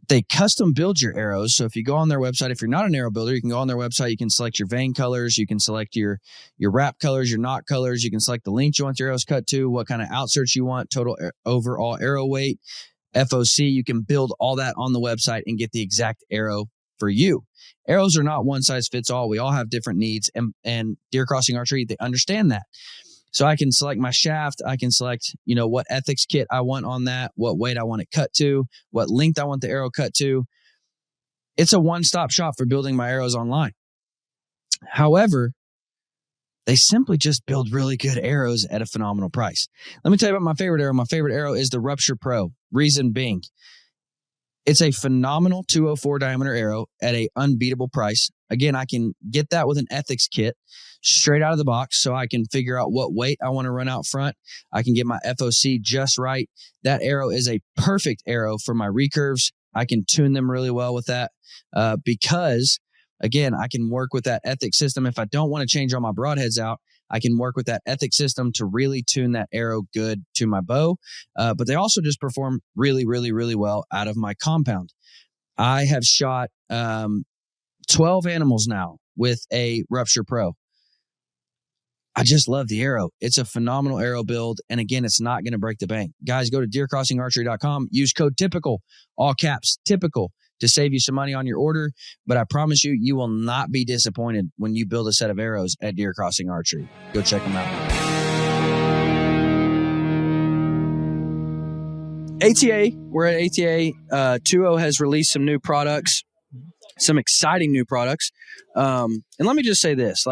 They custom build your arrows. So if you go on their website, if you're not an arrow builder, you can go on their website. You can select your vein colors. You can select your wrap colors, your knot colors. You can select the length you want your arrows cut to, what kind of outserts you want, total overall arrow weight, FOC. You can build all that on the website and get the exact arrow for you. Arrows are not one size fits all. We all have different needs, and deer crossing archery, they understand that. So I can select my shaft. I can select, what ethics kit I want on that, what weight I want it cut to, what length I want the arrow cut to. It's a one-stop shop for building my arrows online. However, they simply just build really good arrows at a phenomenal price. Let me tell you about my favorite arrow. My favorite arrow is the Rupture Pro. Reason being, it's a phenomenal 204 diameter arrow at an unbeatable price. Again, I can get that with an ethics kit straight out of the box, so I can figure out what weight I want to run out front. I can get my FOC just right. That arrow is a perfect arrow for my recurves. I can tune them really well with that because, again, I can work with that ethics system. If I don't want to change all my broadheads out, I can work with that ethics system to really tune that arrow good to my bow. But they also just perform really, really, really well out of my compound. I have shot 12 animals now with a Rupture Pro. I just love the arrow. It's a phenomenal arrow build. And again, it's not going to break the bank. Guys, go to deercrossingarchery.com. Use code TYPICAL, all caps, TYPICAL, to save you some money on your order. But I promise you, you will not be disappointed when you build a set of arrows at Deer Crossing Archery. Go check them out. ATA, we're at ATA. 2.0 has released some new products, some exciting new products. And let me just say this,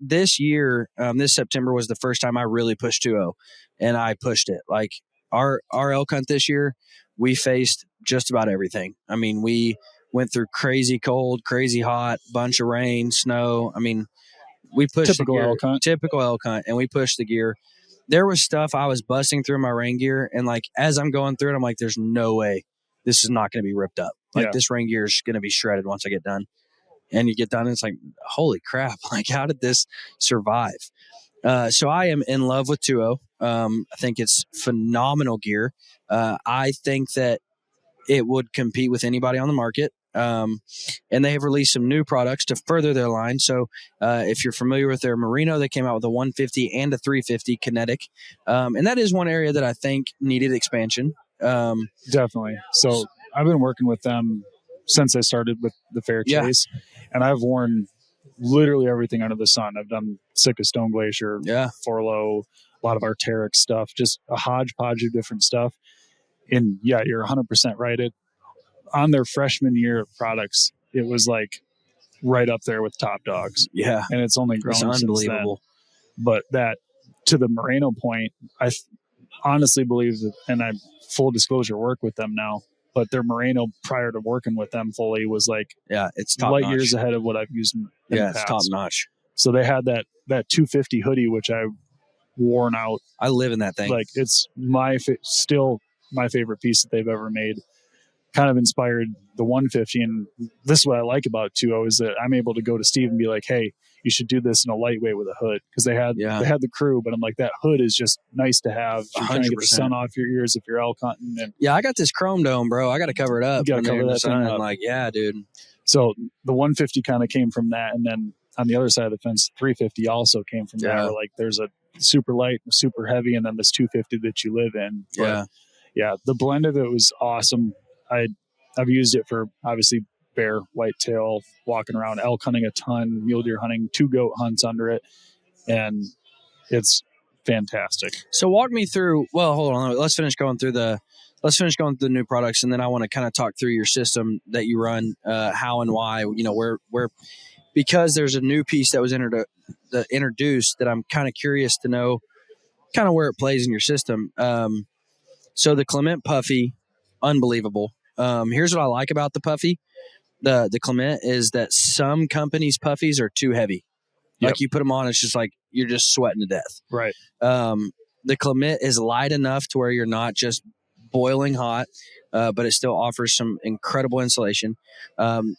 this year, this September was the first time I really pushed 2.0, and I pushed it. Like our elk hunt this year, we faced just about everything. I mean, we went through crazy cold, crazy hot, bunch of rain, snow. I mean, we pushed typical elk hunt, and we pushed the gear. There was stuff I was busting through my rain gear, and as I'm going through it, I'm like, there's no way this is not going to be ripped up. This rain gear is going to be shredded once I get done. And you get done, and it's like, holy crap! How did this survive? So I am in love with 2.0. I think it's phenomenal gear. I think that it would compete with anybody on the market. And they have released some new products to further their line. So if you're familiar with their Merino, they came out with a 150 and a 350 kinetic. And that is one area that I think needed expansion. Definitely. So I've been working with them since I started with the Fair Chase, and I've worn literally everything under the sun. I've done Sitka Stone Glacier, Forlow, a lot of Arc'teryx stuff, just a hodgepodge of different stuff. And you're 100% right. On their freshman year of products, it was right up there with top dogs. Yeah. And it's only grown since unbelievable. Then. But that, to the Merino point, I honestly believe that, and I full disclosure work with them now, but their Merino prior to working with them fully was it's top light notch. years ahead of what I've used in the past. It's top notch. So they had that 250 hoodie, which I've worn out. I live in that thing. It's still my favorite piece that they've ever made. Kind of inspired the 150. And this is what I like about 2.0 is that I'm able to go to Steve and be like, hey, you should do this in a lightweight with a hood. Because they had the crew, but I'm like, that hood is just nice to have. You're trying to get the sun off your ears if you're elk hunting. And I got this chrome dome, bro. I got to cover it up. You got to cover that thing up. Dude. So the 150 kind of came from that. And then on the other side of the fence, 350 also came from that. Where there's a super light, super heavy, and then this 250 that you live in. But the blend of it was awesome. I've used it for obviously bear, whitetail, walking around, elk hunting a ton, mule deer hunting, 2 goat hunts under it, and it's fantastic. So walk me through. Well, hold on. Let's finish going through the new products, and then I want to kind of talk through your system that you run, how and why. Where because there's a new piece that was introduced that I'm kind of curious to know, kind of where it plays in your system. So the Clement Puffy, unbelievable. Here's what I like about the Puffy. The Clement is that some companies' Puffies are too heavy. You put them on, it's just you're just sweating to death. Right. The Clement is light enough to where you're not just boiling hot, but it still offers some incredible insulation.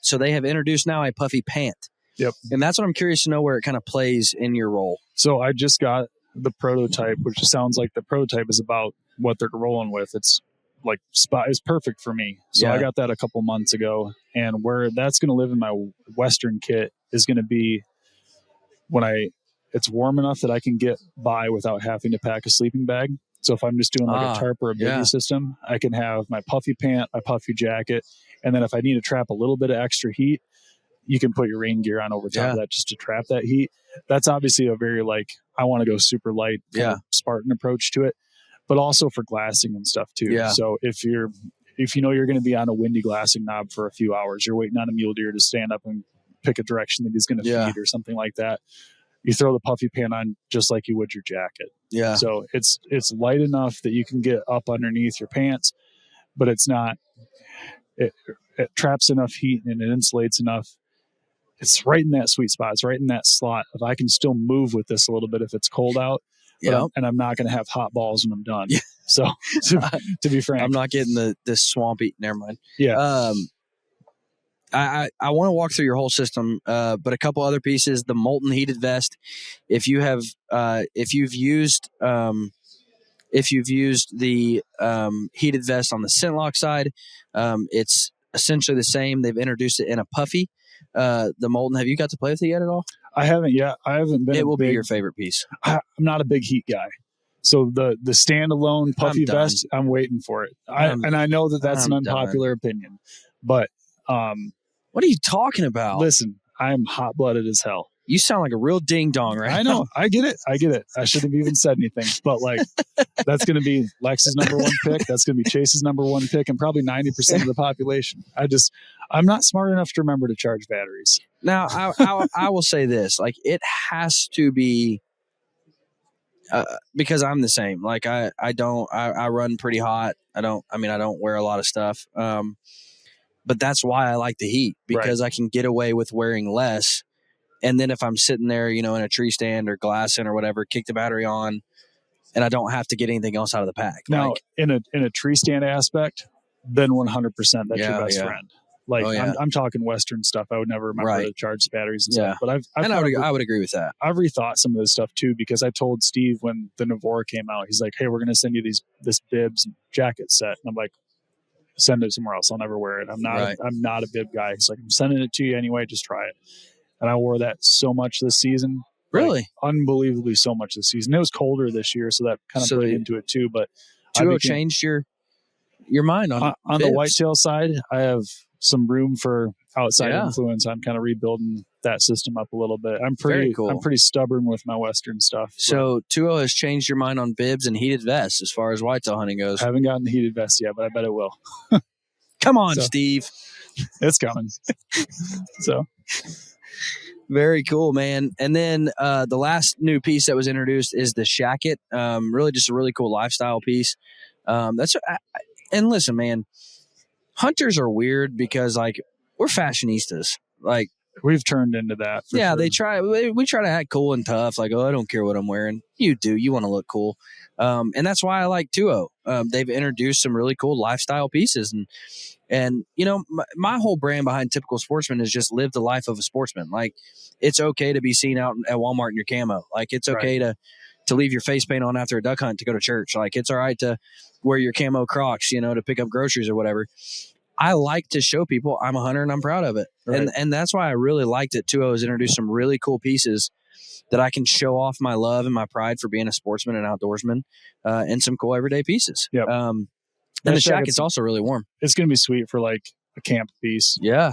So they have introduced now a Puffy pant. Yep. And that's what I'm curious to know where it kind of plays in your role. So I just got the prototype, which sounds like the prototype is about what they're rolling with. It's like spot is perfect for me. So I got that a couple months ago, and where that's going to live in my Western kit is going to be when it's warm enough that I can get by without having to pack a sleeping bag. So if I'm just doing like a tarp or a bivvy system, I can have my puffy pant, my puffy jacket, and then if I need to trap a little bit of extra heat, you can put your rain gear on over top of that just to trap that heat. That's obviously a very I want to go super light, kind of Spartan approach to it, but also for glassing and stuff too. Yeah. So if you know you're going to be on a windy glassing knob for a few hours, you're waiting on a mule deer to stand up and pick a direction that he's going to feed or something like that, you throw the puffy pant on just like you would your jacket. Yeah. So it's light enough that you can get up underneath your pants, but it's not. It traps enough heat and it insulates enough. It's right in that sweet spot. It's right in that slot of I can still move with this a little bit if it's cold out, and I'm not going to have hot balls when I'm done. Yeah. So to be frank, I'm not getting this swampy. Never mind. Yeah. I want to walk through your whole system, but a couple other pieces. The molten heated vest. If you've used the heated vest on the Scentlock side, it's essentially the same. They've introduced it in a puffy. The molten. Have you got to play with it yet at all? I haven't yet. I haven't been. It will be your favorite piece. I'm not a big heat guy. So the standalone puffy vest, I'm waiting for it. I know that's an unpopular opinion, but what are you talking about? Listen, I'm hot blooded as hell. You sound like a real ding dong right now. I know. I get it. I shouldn't have even said anything, but that's going to be Lex's number one pick. That's going to be Chase's number one pick, and probably 90% of the population. I'm not smart enough to remember to charge batteries. Now, I will say this: it has to be. Because I'm the same. I run pretty hot. I don't wear a lot of stuff. But that's why I like the heat, because I can get away with wearing less. And then if I'm sitting there, in a tree stand or glassing or whatever, kick the battery on, and I don't have to get anything else out of the pack. Now, in a tree stand aspect, then 100% that's your best friend. I'm talking Western stuff. I would never remember to charge the batteries and stuff. But I would agree with that. I've rethought some of this stuff too, because I told Steve when the Navora came out, he's like, "Hey, we're going to send you this bibs jacket set," and I'm like, "Send it somewhere else. I'll never wear it. I'm not a bib guy." He's like, "I'm sending it to you anyway. Just try it." And I wore that so much this season. Really? Unbelievably so much this season. It was colder this year, so that kind of played into it too. But Tuo changed your mind on the whitetail side. I have some room for outside influence. I'm kind of rebuilding that system up a little bit. I'm pretty stubborn with my Western stuff. So Tuo has changed your mind on bibs and heated vests as far as whitetail hunting goes. I haven't gotten the heated vest yet, but I bet it will. Come on, Steve. It's coming. So very cool, man. And then the last new piece that was introduced is the shacket. Really just a really cool lifestyle piece. And listen, man, hunters are weird because we're fashionistas. We've turned into that. Sure. We try to act cool and tough. I don't care what I'm wearing. You do. You want to look cool. And that's why I like Tuo. They've introduced some really cool lifestyle pieces. And my whole brand behind Typical Sportsman is just live the life of a sportsman. It's okay to be seen out at Walmart in your camo. It's okay to leave your face paint on after a duck hunt to go to church. It's all right to wear your camo Crocs, to pick up groceries or whatever. I like to show people I'm a hunter and I'm proud of it. Right. And that's why I really liked it. Tuo has introduced some really cool pieces that I can show off my love and my pride for being a sportsman and outdoorsman, and some cool everyday pieces. Yep. And the shacket's also really warm. It's going to be sweet for a camp piece. Yeah.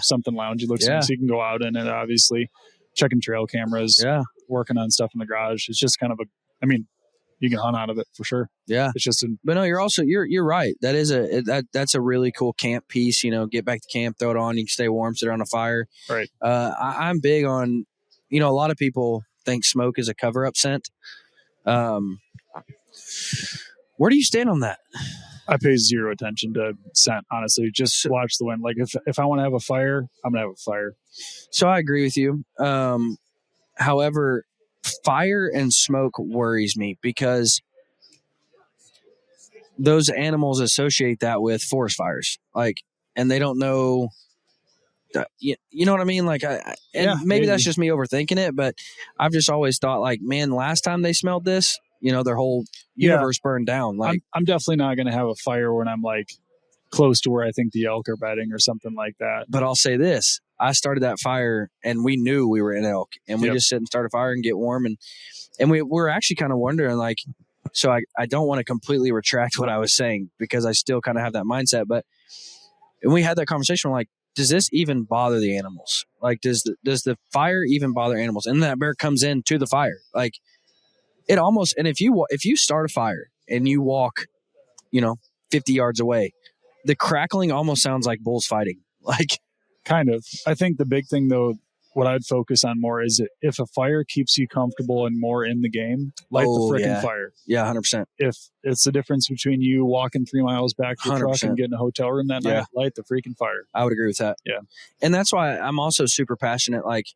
Something loungy looks so you can go out in it, obviously. Checking trail cameras. Yeah. Working on stuff in the garage. It's just kind of you can hunt out of it for sure. Yeah. It's just but no, you're right. That is that's a really cool camp piece. Get back to camp, throw it on, you can stay warm, sit on a fire. Right. I'm big on, a lot of people think smoke is a cover up scent. Where do you stand on that? I pay zero attention to scent, honestly. Just watch the wind. If I want to have a fire, I'm gonna have a fire. So I agree with you. However, fire and smoke worries me because those animals associate that with forest fires. And they don't know You know what I mean? Like, maybe that's just me overthinking it, but I've just always thought, like, man, last time they smelled this, their whole universe burned down. Like, I'm definitely not going to have a fire when I'm like close to where I think the elk are bedding or something like that. But I'll say this: I started that fire, and we knew we were in elk, and we just sit and start a fire and get warm, and we were actually kind of wondering, like, so I don't want to completely retract what I was saying because I still kind of have that mindset, but and we had that conversation, we're like, does this even bother the animals? Like, does the fire even bother animals? And that bear comes in to the fire, like it almost. And if you start a fire and you walk, 50 yards away, the crackling almost sounds like bulls fighting. Like, kind of. I think the big thing though, what I'd focus on more is if a fire keeps you comfortable and more in the game, light the freaking fire. Yeah, 100%. If it's the difference between you walking 3 miles back to your truck and getting a hotel room that night, light the freaking fire. I would agree with that. Yeah. And that's why I'm also super passionate. Like,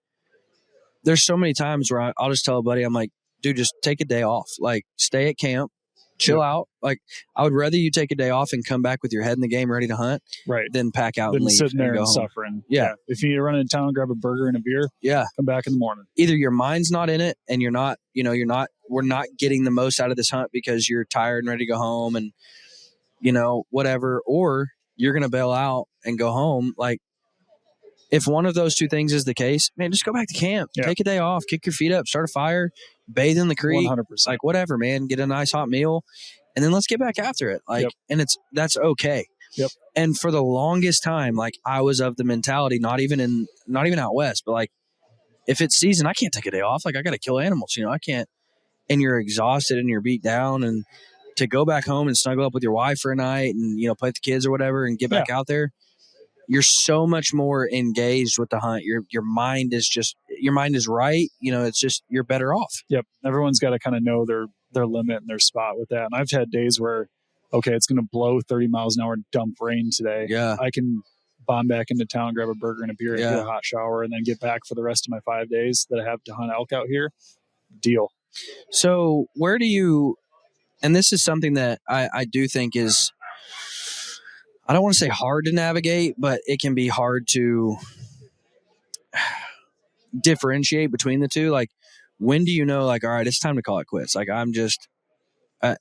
there's so many times where I'll just tell a buddy, I'm like, dude, just take a day off. Like, stay at camp, chill out. Like, I would rather you take a day off and come back with your head in the game ready to hunt than pack out and leave. Sitting there and go suffering. Yeah. If you run into town, grab a burger and a beer, come back in the morning. Either your mind's not in it and we're not getting the most out of this hunt because you're tired and ready to go home and, whatever, or you're going to bail out and go home. Like, if one of those two things is the case, man, just go back to camp, take a day off, kick your feet up, start a fire, bathe in the creek, 100%. like whatever, man, get a nice hot meal, and then let's get back after it. Like, and that's okay. Yep. And for the longest time, like, I was of the mentality, not even out west, but like, if it's season, I can't take a day off. Like, I got to kill animals, I can't. And you're exhausted and you're beat down, and to go back home and snuggle up with your wife for a night and, play with the kids or whatever and get back out there, you're so much more engaged with the hunt. Your mind is right. It's just, you're better off. Yep. Everyone's got to kind of know their limit and their spot with that. And I've had days where, okay, it's going to blow 30 miles an hour and dump rain today. Yeah. I can bomb back into town, grab a burger and a beer and get a hot shower and then get back for the rest of my 5 days that I have to hunt elk out here. Deal. So where do you, and this is something that I do think is, I don't want to say hard to navigate, but it can be hard to differentiate between the two. Like, when do you know, like, all right, it's time to call it quits? Like, I'm just, I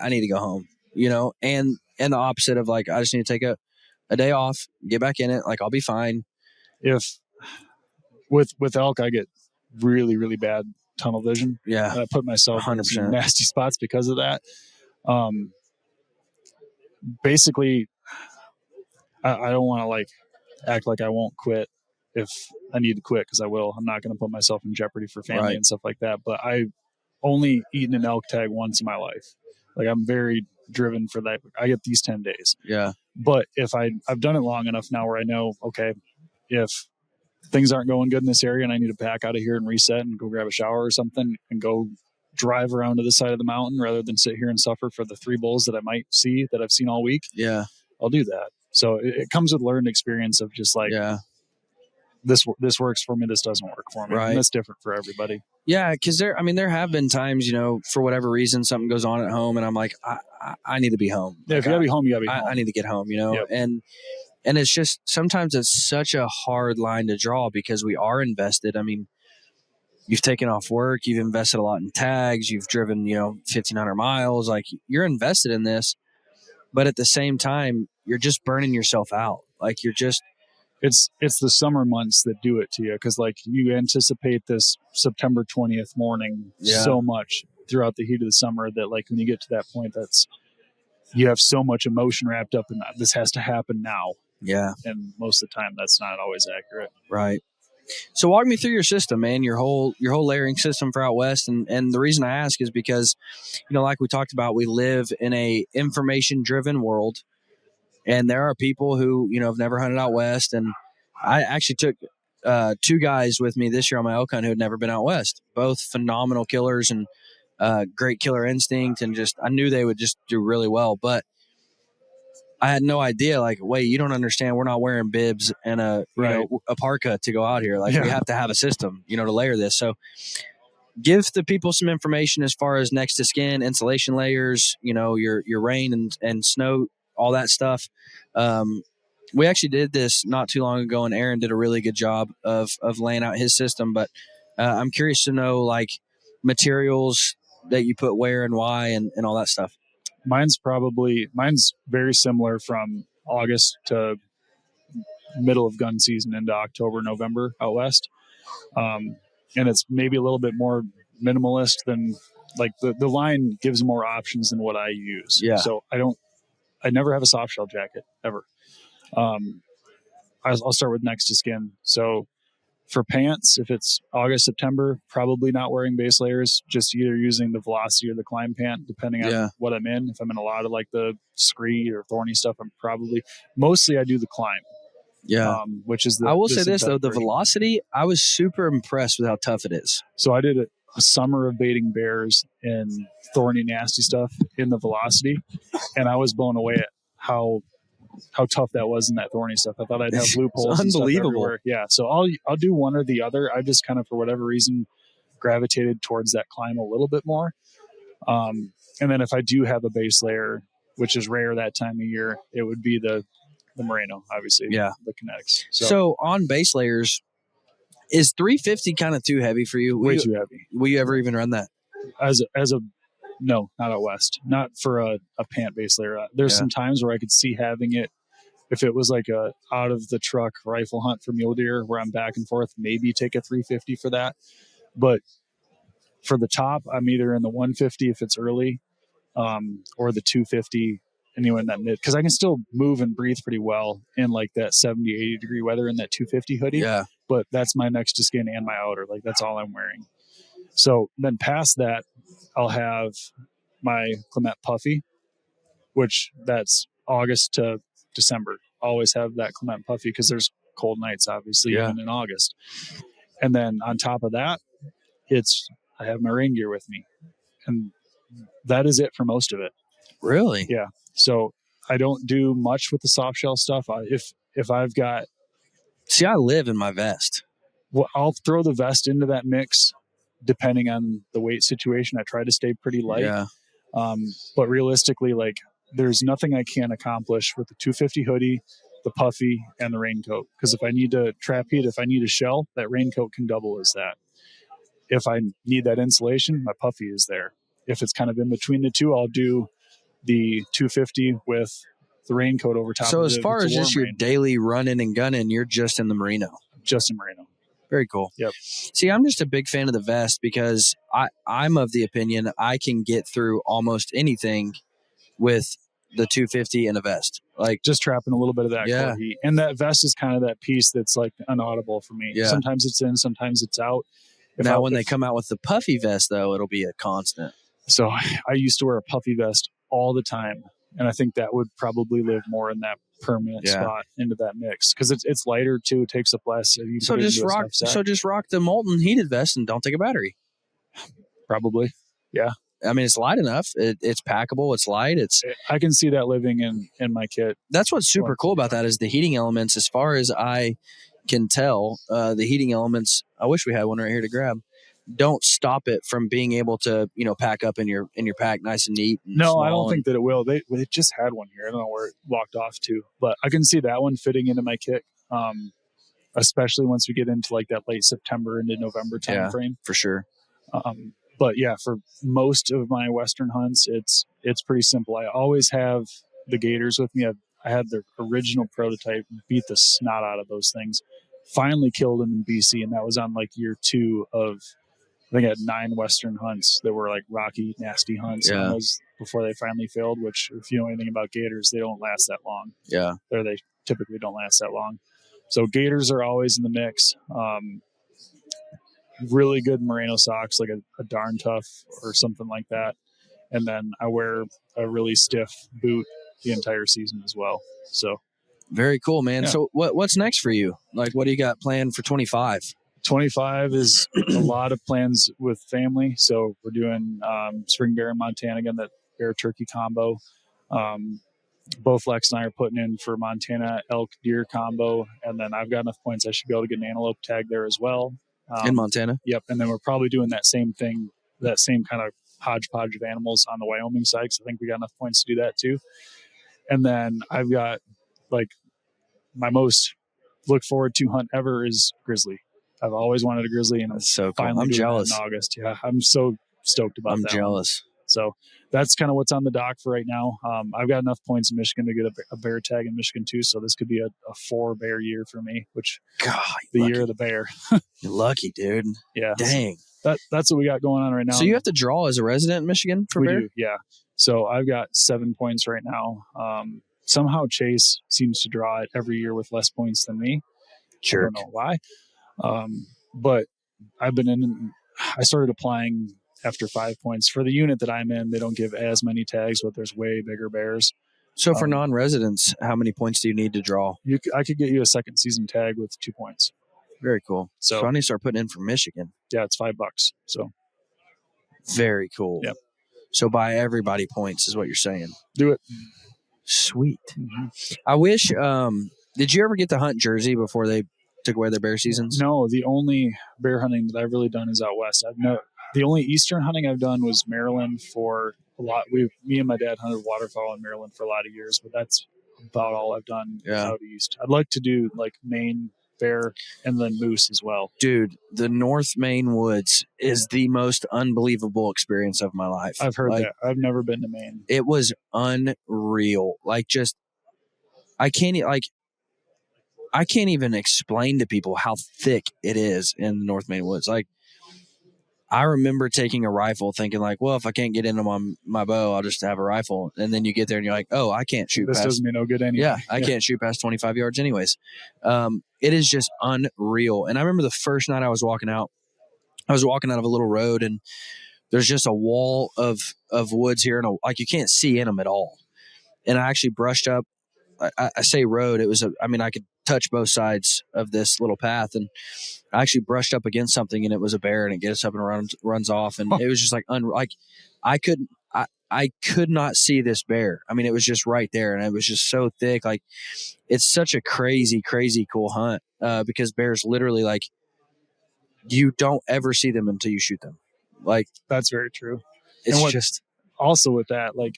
need to go home, and the opposite of, like, I just need to take a day off, get back in it. Like, I'll be fine. If with elk, I get really, really bad tunnel vision. Yeah. I put myself 100%. in some nasty spots because of that. Basically, I don't want to like act like I won't quit if I need to quit, because I will. I'm not going to put myself in jeopardy for family and stuff like that. But I've only eaten an elk tag once in my life. Like, I'm very driven for that. I get these 10 days. Yeah. But if I've done it long enough now where I know, okay, if things aren't going good in this area and I need to pack out of here and reset and go grab a shower or something and go drive around to the side of the mountain rather than sit here and suffer for the 3 bulls that I might see that I've seen all week. Yeah. I'll do that. So it comes with learned experience of just like, this works for me, this doesn't work for me. Right. And that's different for everybody. Yeah. Cause there have been times, for whatever reason, something goes on at home and I'm like, I need to be home. Yeah. Like, if you gotta be home, you gotta be home. I need to get home, and it's just, sometimes it's such a hard line to draw because we are invested. I mean, you've taken off work, you've invested a lot in tags, you've driven, 1,500 miles, like, you're invested in this, but at the same time, you're just burning yourself out. Like, you're just, it's the summer months that do it to you. Cause like, you anticipate this September 20th morning so much throughout the heat of the summer that, like, when you get to that point, you have so much emotion wrapped up in that. This has to happen now. Yeah. And most of the time that's not always accurate. Right. So walk me through your system, man, your whole layering system for out west. And the reason I ask is because, like we talked about, we live in a information driven world, and there are people who, have never hunted out west. And I actually took 2 guys with me this year on my elk hunt who had never been out west, both phenomenal killers and great killer instinct. And just, I knew they would just do really well, but I had no idea, like, wait, you don't understand. We're not wearing bibs and a parka to go out here. Like, we have to have a system, to layer this. So give the people some information as far as next to skin, insulation layers, your rain and snow, all that stuff. We actually did this not too long ago, and Aaron did a really good job of laying out his system. But I'm curious to know like materials that you put where and why and all that stuff. Mine's very similar from August to middle of gun season into October, November out west. And it's maybe a little bit more minimalist than like the line gives more options than what I use. Yeah. So I never have a soft shell jacket ever. I'll start with next to skin. So for pants, if it's August, September, probably not wearing base layers, just either using the Velocity or the Climb pant, depending on what I'm in. If I'm in a lot of like the scree or thorny stuff, mostly I do the Climb. Yeah. Which is I will say this though, the Velocity, I was super impressed with how tough it is. So I did a summer of baiting bears and thorny, nasty stuff in the Velocity, and I was blown away at how tough that was in that thorny stuff. I thought I'd have loopholes. It's unbelievable. Yeah. So I'll do one or the other. I just kind of, for whatever reason, gravitated towards that Climb a little bit more. And then if I do have a base layer, which is rare that time of year, it would be the Merino, obviously. Yeah. The Kinetics. So on base layers, is 350 kind of too heavy for you? Way too heavy. Will you ever even run that? No, not out west. Not for a pant base layer. There's some times where I could see having it, if it was like a out of the truck rifle hunt for mule deer where I'm back and forth, maybe take a 350 for that. But for the top, I'm either in the 150 if it's early, or the 250 anyway in that mid, because I can still move and breathe pretty well in like that 70, 80 degree weather in that 250 hoodie. Yeah. But that's my next to skin and my outer. Like that's all I'm wearing. So then past that, I'll have my Clement Puffy, which that's August to December. Always have that Clement Puffy because there's cold nights, obviously, even in August. And then on top of that, I have my rain gear with me. And that is it for most of it. Really? Yeah. So I don't do much with the soft shell stuff. If I've got... See, I live in my vest. Well, I'll throw the vest into that mix depending on the weight situation. I try to stay pretty light. Yeah. But realistically, like there's nothing I can't accomplish with the 250 hoodie, the puffy, and the raincoat. Because if I need to trap heat, if I need a shell, that raincoat can double as that. If I need that insulation, my puffy is there. If it's kind of in between the two, I'll do the 250 with the raincoat over top. So as far as just your daily running and gunning, you're just in the Merino. Just in Merino. Very cool. Yep. See, I'm just a big fan of the vest because I'm of the opinion I can get through almost anything with the 250 and a vest. Like just trapping a little bit of that core heat. And that vest is kind of that piece that's like unaudible for me. Yeah. Sometimes it's in, sometimes it's out. When they come out with the puffy vest, though, it'll be a constant. So I used to wear a puffy vest all the time. And I think that would probably live more in that permanent spot into that mix because it's lighter too. It takes up less. So just rock the molten heated vest and don't take a battery. Probably, yeah. I mean, it's light enough. It's packable. It's light. I can see that living in my kit. That's what's super cool about that is the heating elements. As far as I can tell, the heating elements. I wish we had one right here to grab. Don't stop it from being able to, pack up in your pack nice and neat. And no, I don't think that it will. They just had one here. I don't know where it walked off to, but I can see that one fitting into my kit. Especially once we get into like that late September into November time frame. For sure. But yeah, for most of my Western hunts, it's pretty simple. I always have the Gators with me. I had the original prototype, beat the snot out of those things. Finally killed them in BC, and that was on like year 2 of. I think I had 9 Western hunts that were like rocky, nasty hunts. Yeah. Those before they finally failed, which if you know anything about Gators, they don't last that long. Yeah. Or they typically don't last that long. So Gators are always in the mix. Really good Merino socks, like a Darn Tough or something like that. And then I wear a really stiff boot the entire season as well. So very cool, man. Yeah. So what's next for you? Like, what do you got planned for 25? 25 is a lot of plans with family. So we're doing spring bear in Montana again, that bear turkey combo. Both Lex and I are putting in for Montana elk deer combo. And then I've got enough points I should be able to get an antelope tag there as well. In Montana? Yep. And then we're probably doing that same thing, that same kind of hodgepodge of animals on the Wyoming side. So I think we got enough points to do that too. And then I've got like my most look forward to hunt ever is grizzly. I've always wanted a grizzly, and That's so cool. finally I'm doing jealous. that in August. Yeah, I'm so stoked about I'm that. jealous. So that's kind of what's on the dock for right now. I've got enough points in Michigan to get a bear tag in Michigan too. So this could be a 4 bear year for me, which God, the lucky. year of the bear. You're lucky, dude. Yeah. Dang. That's what we got going on right now. So you have to draw as a resident in Michigan for we bear? do, yeah. So I've got 7 points right now. Somehow Chase seems to draw it every year with less points than me. Sure. I don't know why. But I started applying after 5 points. For the unit that I'm in, they don't give as many tags, but there's way bigger bears. So for non-residents, how many points do you need to draw? I could get you a second season tag with 2 points. Very cool. So I need to start putting in for Michigan. Yeah, it's $5. So very cool. Yep. So buy everybody points is what you're saying. Do it. Sweet. Mm-hmm. I wish. Did you ever get to hunt Jersey before they took away their bear seasons? No, the only bear hunting that I've really done is out west. The only eastern hunting I've done was Maryland for a lot. Me and my dad hunted waterfowl in Maryland for a lot of years, but that's about all I've done out east. I'd like to do like Maine bear and then moose as well. Dude, the North Maine woods is the most unbelievable experience of my life. I've heard that. I've never been to Maine. It was unreal. I can't even explain to people how thick it is in the North Maine woods. Like, I remember taking a rifle thinking like, well, if I can't get into my bow, I'll just have a rifle. And then you get there and you're like, oh, I can't shoot this past. Doesn't mean no good anyway. Yeah, I can't shoot past 25 yards anyways. It is just unreal. And I remember the first night I was walking out of a little road and there's just a wall of woods here. And like you can't see in them at all. And I actually brushed up. I say road. It was I could touch both sides of this little path, and I actually brushed up against something, and it was a bear, and it gets up and runs off, and it was just like I could not see this bear. I mean, it was just right there, and it was just so thick. Like, it's such a crazy, crazy cool hunt because bears literally, like, you don't ever see them until you shoot them. Like, that's very true. It's and just also with that, like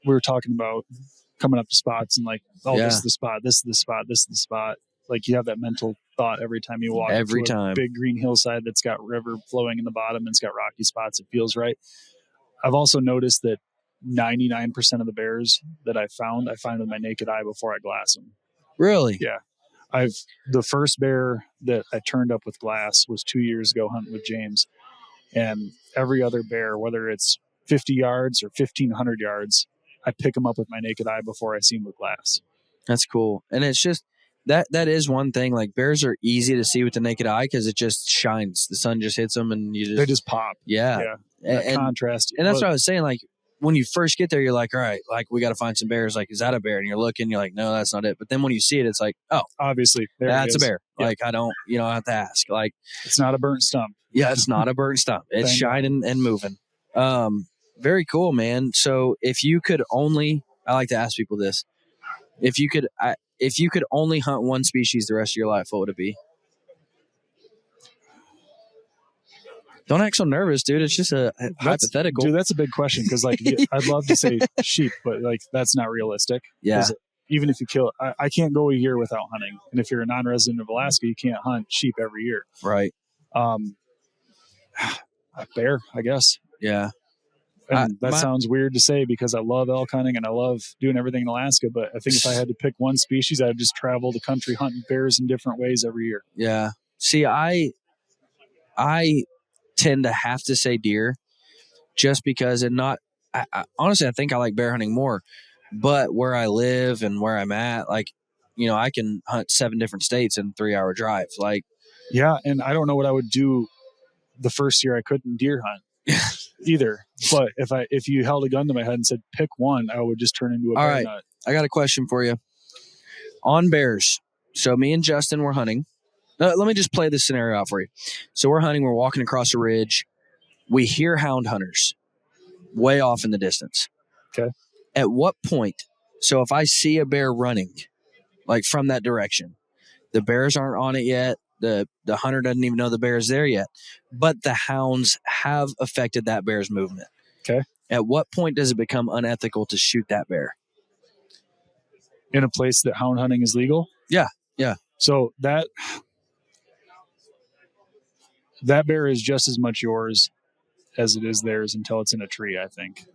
we were talking about coming up to spots and like, this is the spot, this is the spot, this is the spot. Like, you have that mental thought every time you walk every to time. A big green hillside that's got river flowing in the bottom and it's got rocky spots. It feels right. I've also noticed that 99% of the bears that I find with my naked eye before I glass them. Really? Yeah. The first bear that I turned up with glass was 2 years ago hunting with James, and every other bear, whether it's 50 yards or 1,500 yards, I pick them up with my naked eye before I see them with glass. That's cool. And it's just that is one thing. Like, bears are easy to see with the naked eye because it just shines. The sun just hits them and they just pop. Yeah. And contrast. And that's what I was saying. Like, when you first get there, you're like, all right, like, we got to find some bears. Like, is that a bear? And you're looking, you're like, no, that's not it. But then when you see it, it's like, oh, obviously, that's a bear. Yeah. Like, I don't have to ask. Like, it's not a burnt stump. Yeah, it's not a burnt stump. It's shining and moving. Very cool, man. So if you could only, I like to ask people this, if you could only hunt one species the rest of your life, what would it be? Don't act so nervous, dude. It's just a hypothetical. Dude, that's a big question because, like, I'd love to say sheep, but like that's not realistic. Yeah. Even if you kill, I can't go a year without hunting. And if you're a non-resident of Alaska, you can't hunt sheep every year. Right. A bear, I guess. Yeah. And that sounds weird to say because I love elk hunting and I love doing everything in Alaska. But I think if I had to pick one species, I'd just travel the country hunting bears in different ways every year. Yeah. See, I tend to have to say deer just because honestly, I think I like bear hunting more. But where I live and where I'm at, like, I can hunt 7 different states in 3-hour drives. Like, yeah. And I don't know what I would do the first year I couldn't deer hunt. Either, but if you held a gun to my head and said pick one, I would just turn into a bear nut. I got a question for you on bears. So me and Justin were hunting. Let me just play this scenario out for you. So we're hunting. We're walking across a ridge. We hear hound hunters way off in the distance. Okay. At what point? So if I see a bear running, like from that direction, the bears aren't on it yet. The hunter doesn't even know the bear is there yet, but the hounds have affected that bear's movement. Okay. At what point does it become unethical to shoot that bear? In a place that hound hunting is legal? Yeah. Yeah. So that bear is just as much yours as it is theirs until it's in a tree, I think.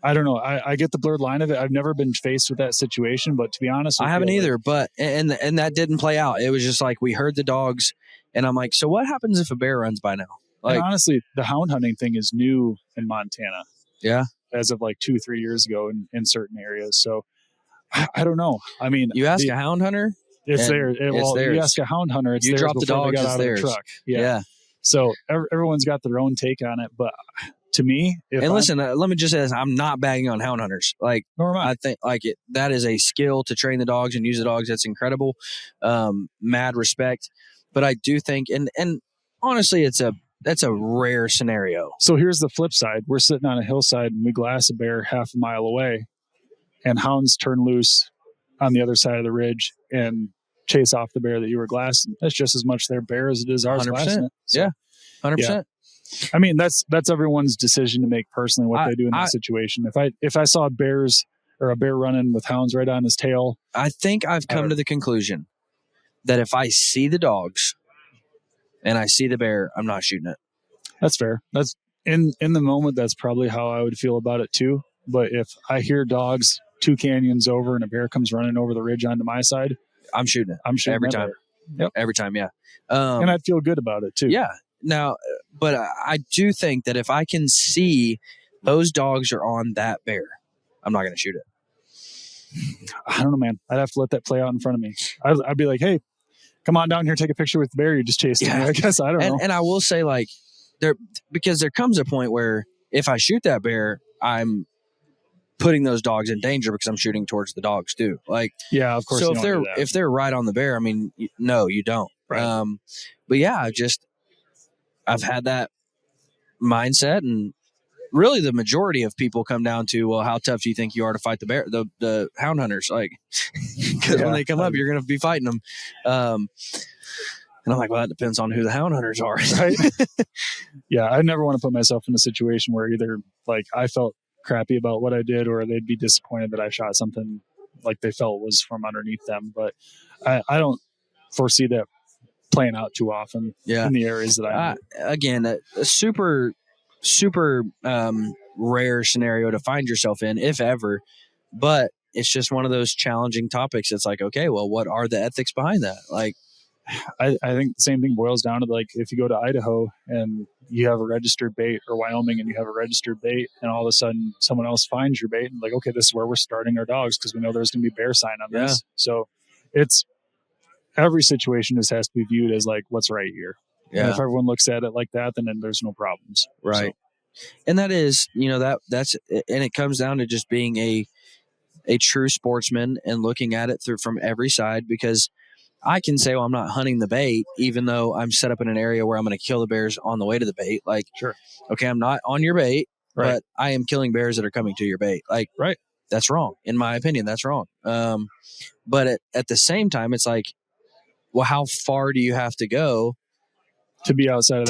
I don't know. I get the blurred line of it. I've never been faced with that situation, but to be honest with I haven't you, either, but and that didn't play out. It was just like we heard the dogs, and I'm like, so what happens if a bear runs by now? Like, and honestly, the hound hunting thing is new in Montana. Yeah. As of like 2-3 years ago in certain areas. So I don't know. I mean, you ask a hound hunter, it's there. it's theirs. You ask a hound hunter, it's You theirs drop the before dogs, they got it's out theirs. of the truck. Yeah. So everyone's got their own take on it, but to me, listen, let me just say this: I'm not bagging on hound hunters. Like, I think like that is a skill to train the dogs and use the dogs. That's incredible. Mad respect, but I do think, and honestly, that's a rare scenario. So here's the flip side: we're sitting on a hillside and we glass a bear half a mile away, and hounds turn loose on the other side of the ridge and chase off the bear that you were glassing. That's just as much their bear as it is ours 100%. glassing it. So, yeah, 100%. I mean, that's everyone's decision to make personally what they do in that situation. If I saw a bear running with hounds right on his tail, I think I've come to the conclusion that if I see the dogs and I see the bear, I'm not shooting it. That's fair. That's in the moment. That's probably how I would feel about it too. But if I hear dogs 2 canyons over and a bear comes running over the ridge onto my side, I'm shooting it. I'm shooting every time. Bear. Yep. Every time. Yeah. And I'd feel good about it too. Yeah. Now, but I do think that if I can see those dogs are on that bear, I'm not going to shoot it. I don't know, man. I'd have to let that play out in front of me. I'd be like, hey, come on down here, take a picture with the bear you just chased me. I guess I don't know. And I will say, like, because there comes a point where if I shoot that bear, I'm putting those dogs in danger because I'm shooting towards the dogs too. Like, yeah, of course. So if they're right on the bear, I mean, no, you don't. Right. But yeah, I've had that mindset, and really the majority of people come down to, well, how tough do you think you are to fight the bear, the hound hunters? Like, because when they come up, you're going to be fighting them. And I'm like, well, that depends on who the hound hunters are. Right. Yeah. I never want to put myself in a situation where either like I felt crappy about what I did, or they'd be disappointed that I shot something like they felt was from underneath them. But I don't foresee that playing out too often in the areas that I'm again, a super rare scenario to find yourself in, if ever, but it's just one of those challenging topics. It's like, okay, well, what are the ethics behind that? Like, I think the same thing boils down to, like, if you go to Idaho and you have a registered bait, or Wyoming and you have a registered bait, and all of a sudden someone else finds your bait and like, okay, this is where we're starting our dogs because we know there's going to be bear sign on this. So it's, every situation just has to be viewed as like, what's right here. Yeah. And if everyone looks at it like that, then there's no problems. Right. So. And that is, that's, and it comes down to just being a true sportsman and looking at it from every side, because I can say, well, I'm not hunting the bait, even though I'm set up in an area where I'm going to kill the bears on the way to the bait. Like, sure. Okay, I'm not on your bait, but I am killing bears that are coming to your bait. Like, that's wrong. In my opinion, that's wrong. But at the same time, it's like, well, how far do you have to go to be outside of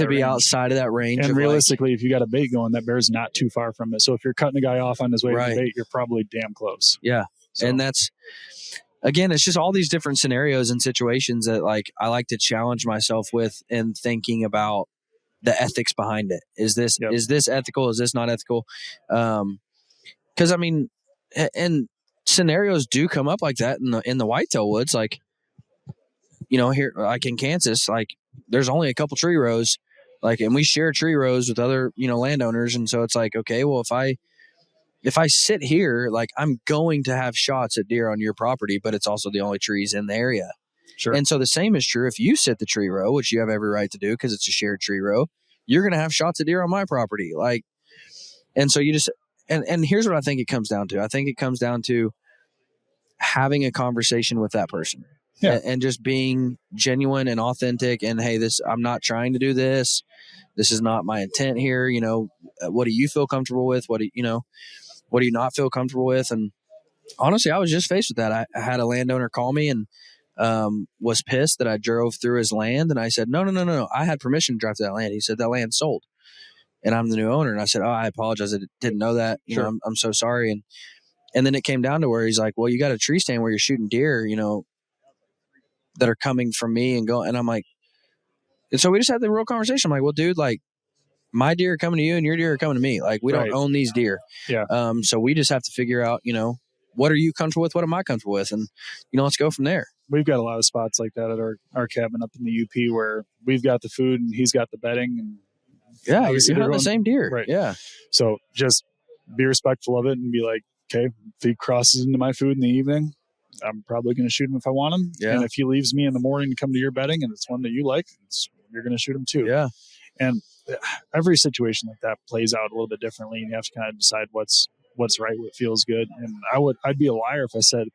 that range? And realistically, if you got a bait going, that bear's not too far from it. So if you're cutting a guy off on his way to the bait, you're probably damn close. Yeah. So. And that's, again, it's just all these different scenarios and situations that, like, I like to challenge myself with, and thinking about the ethics behind it. Is this ethical? Is this not ethical? Because I mean, and scenarios do come up like that in the whitetail woods. Like, here, like in Kansas, like there's only a couple tree rows, like, and we share tree rows with other landowners, and so it's like, okay, well, if I sit here, like, I'm going to have shots at deer on your property, but it's also the only trees in the area. Sure. And so the same is true if you sit the tree row, which you have every right to do because it's a shared tree row. You're going to have shots at deer on my property. Like, and so you just, and here's what I think it comes down to. I think it comes down to having a conversation with that person. Yeah. And just being genuine and authentic, and, hey, I'm not trying to do this. This is not my intent here. What do you feel comfortable with? What do you not feel comfortable with? And honestly, I was just faced with that. I had a landowner call me and was pissed that I drove through his land. And I said, no. I had permission to drive through that land. He said, that land's sold and I'm the new owner. And I said, oh, I apologize. I didn't know that. Sure. I'm so sorry. And then it came down to where he's like, well, you got a tree stand where you're shooting deer, that are coming from me and go. And I'm like, and so we just had the real conversation. I'm like, well, dude, like my deer are coming to you and your deer are coming to me. Like we don't own these deer. Yeah. So we just have to figure out, what are you comfortable with? What am I comfortable with? And, let's go from there. We've got a lot of spots like that at our cabin up in the UP where we've got the food and he's got the bedding. And yeah, you're hunting the same deer. Right. Yeah. So just be respectful of it and be like, okay, if he crosses into my food in the evening, I'm probably going to shoot him if I want him. Yeah. And if he leaves me in the morning to come to your bedding and it's one that you like, you're going to shoot him too. Yeah. And every situation like that plays out a little bit differently, and you have to kind of decide what's right, what feels good. And I'd be a liar if I said